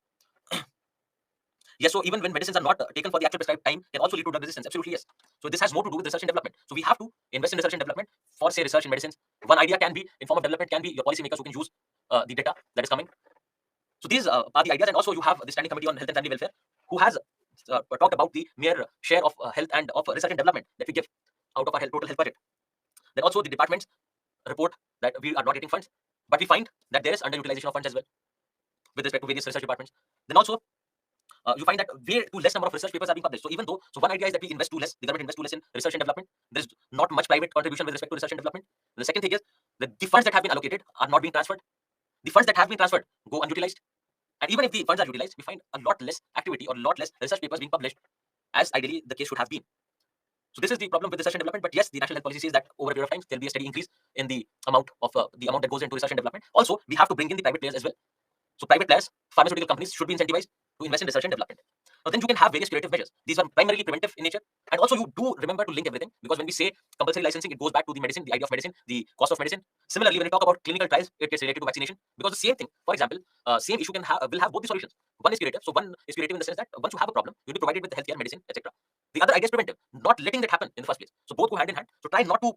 Yes, so even when medicines are not taken for the actual prescribed time, can also lead to drug resistance. Absolutely, yes. So this has more to do with research and development. So we have to invest in research and development for, say, research in medicines. One idea can be, in form of development, can be your policymakers who can use the data that is coming. So these are the ideas. And also you have the Standing Committee on Health and Family Welfare, who has talked about the mere share of health and of research and development that we give out of our total health budget. Then also the departments report that we are not getting funds, but we find that there is underutilization of funds as well with respect to various research departments. Then also you find that way too less number of research papers are being published. So one idea is that we invest too less, the government invests too less in research and development. There's not much private contribution with respect to research and development. The second thing is that the funds that have been allocated are not being transferred. The funds that have been transferred go unutilized. And even if the funds are utilized, we find a lot less activity or a lot less research papers being published, as ideally the case should have been. So this is the problem with research and development. But yes, the national health policy says that over a period of time, there'll be a steady increase in the amount that goes into research and development. Also, we have to bring in the private players as well. So private players, pharmaceutical companies should be incentivized to invest in research and development. Now then you can have various curative measures. These are primarily preventive in nature. And also you do remember to link everything, because when we say compulsory licensing, it goes back to the medicine, the idea of medicine, the cost of medicine. Similarly, when we talk about clinical trials, it gets related to vaccination, because the same thing, for example, same issue will have both the solutions. One is curative. So one is curative in the sense that once you have a problem, you'll be provided with healthcare, medicine, etc. The other idea is preventive, not letting that happen in the first place. So both go hand in hand. So try not to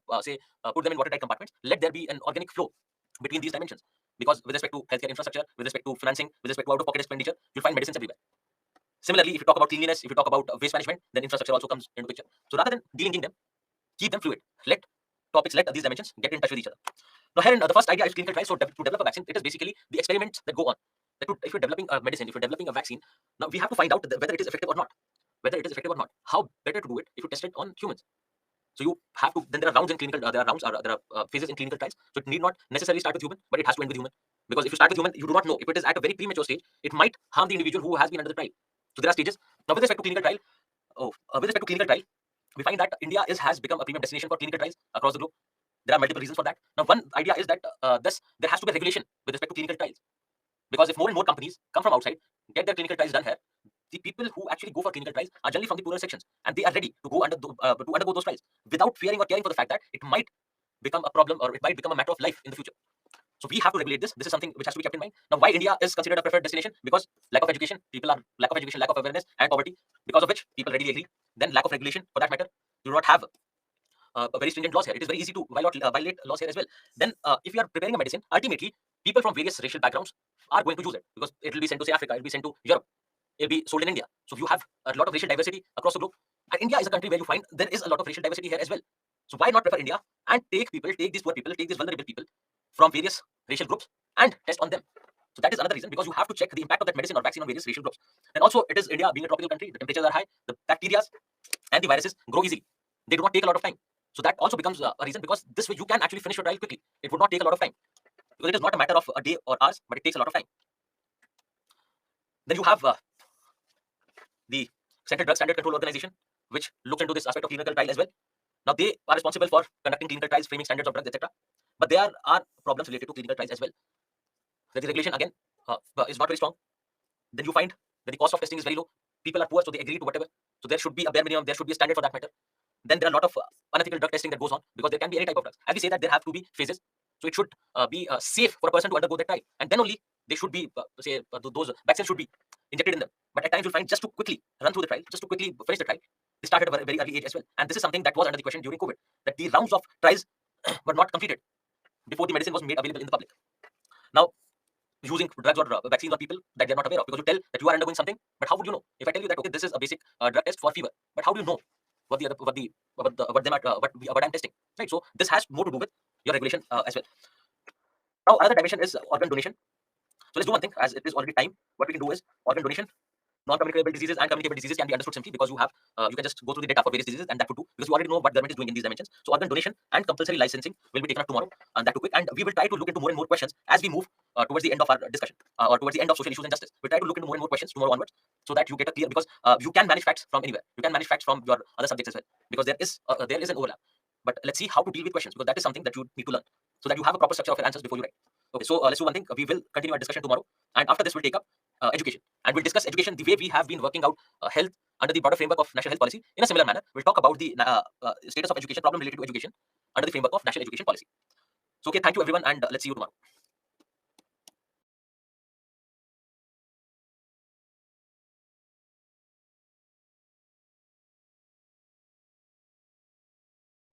put them in watertight compartments. Let there be an organic flow between these dimensions. Because with respect to healthcare infrastructure, with respect to financing, with respect to out-of-pocket expenditure, you'll find medicines everywhere. Similarly, if you talk about cleanliness, if you talk about waste management, then infrastructure also comes into picture. So rather than delinking them, keep them fluid. Let these dimensions get in touch with each other. Now here, the first idea is clinical trials. So to develop a vaccine, it is basically the experiments that go on. If you're developing a medicine, if you're developing a vaccine, now we have to find out whether it is effective or not. Whether it is effective or not. How better to do it if you test it on humans. So you have to. Then there are rounds in clinical. There are phases in clinical trials. So it need not necessarily start with human, but it has to end with human. Because if you start with human, you do not know if it is at a very premature stage. It might harm the individual who has been under the trial. So there are stages. Now with respect to clinical trial, we find that India has become a premium destination for clinical trials across the globe. There are multiple reasons for that. Now one idea is that there has to be a regulation with respect to clinical trials, because if more and more companies come from outside, get their clinical trials done here, the people who actually go for clinical trials are generally from the poorer sections, and they are ready to undergo those trials without fearing or caring for the fact that it might become a problem, or it might become a matter of life in the future. So we have to regulate this. This is something which has to be kept in mind. Now, why India is considered a preferred destination? Because lack of education, lack of awareness, and poverty, because of which people readily agree. Then lack of regulation, for that matter. You do not have very stringent laws here. It is very easy to violate laws here as well. Then, if you are preparing a medicine, ultimately, people from various racial backgrounds are going to use it, because it will be sent to, say, Africa, it will be sent to Europe, it will be sold in India. So you have a lot of racial diversity across the globe. And India is a country where you find there is a lot of racial diversity here as well. So why not prefer India and take these poor people, take these vulnerable people from various racial groups and test on them? So that is another reason, because you have to check the impact of that medicine or vaccine on various racial groups. And also, it is India being a tropical country, the temperatures are high, the bacteria and the viruses grow easily. They do not take a lot of time. So that also becomes a reason, because this way you can actually finish your trial quickly. It would not take a lot of time, because it is not a matter of a day or hours, but it takes a lot of time. Then you have the Central Drug Standard Control Organization, which looks into this aspect of clinical trial as well. Now they are responsible for conducting clinical trials, framing standards of drugs, etc. But there are problems related to clinical trials as well. The regulation again is not very strong. Then you find that the cost of testing is very low. People are poor, so they agree to whatever. So there should be a bare minimum. There should be a standard for that matter. Then there are a lot of unethical drug testing that goes on, because there can be any type of drugs. As we say that there have to be phases, so it should be safe for a person to undergo that trial, and then only they should be those vaccines should be injected in them. But at times you'll find, just to quickly run through the trial, just to quickly finish the trial, they started at a very early age as well. And this is something that was under the question during COVID, that the rounds of trials were not completed before the medicine was made available in the public. Now, using drugs or vaccines on people that they're not aware of, because you tell that you are undergoing something, but how would you know? If I tell you that, okay, this is a basic drug test for fever, but how do you know what I'm testing, right? So this has more to do with your regulation as well. Now, another dimension is organ donation. So let's do one thing, as it is already time. What we can do is organ donation. non-communicable diseases and communicable diseases can be understood simply because you can just go through the data for various diseases, and that would do because you already know what government is doing in these dimensions. So organ donation and compulsory licensing will be taken up tomorrow, and that too quick. And we will try to look into more and more questions as we move towards the end of our discussion, or towards the end of social issues and justice. We'll try to look into more and more questions tomorrow onwards, so that you get a clear, because you can manage facts from anywhere. You can manage facts from your other subjects as well, because there is an overlap. But let's see how to deal with questions, because that is something that you need to learn, so that you have a proper structure of your answers before you write. Okay, so let's do one thing. We will continue our discussion tomorrow, and after this, we'll take up education, and we'll discuss education the way we have been working out health under the broader framework of national health policy. In a similar manner, we'll talk about the status of education, problem related to education under the framework of national education policy. So, okay, thank you everyone, and let's see you tomorrow.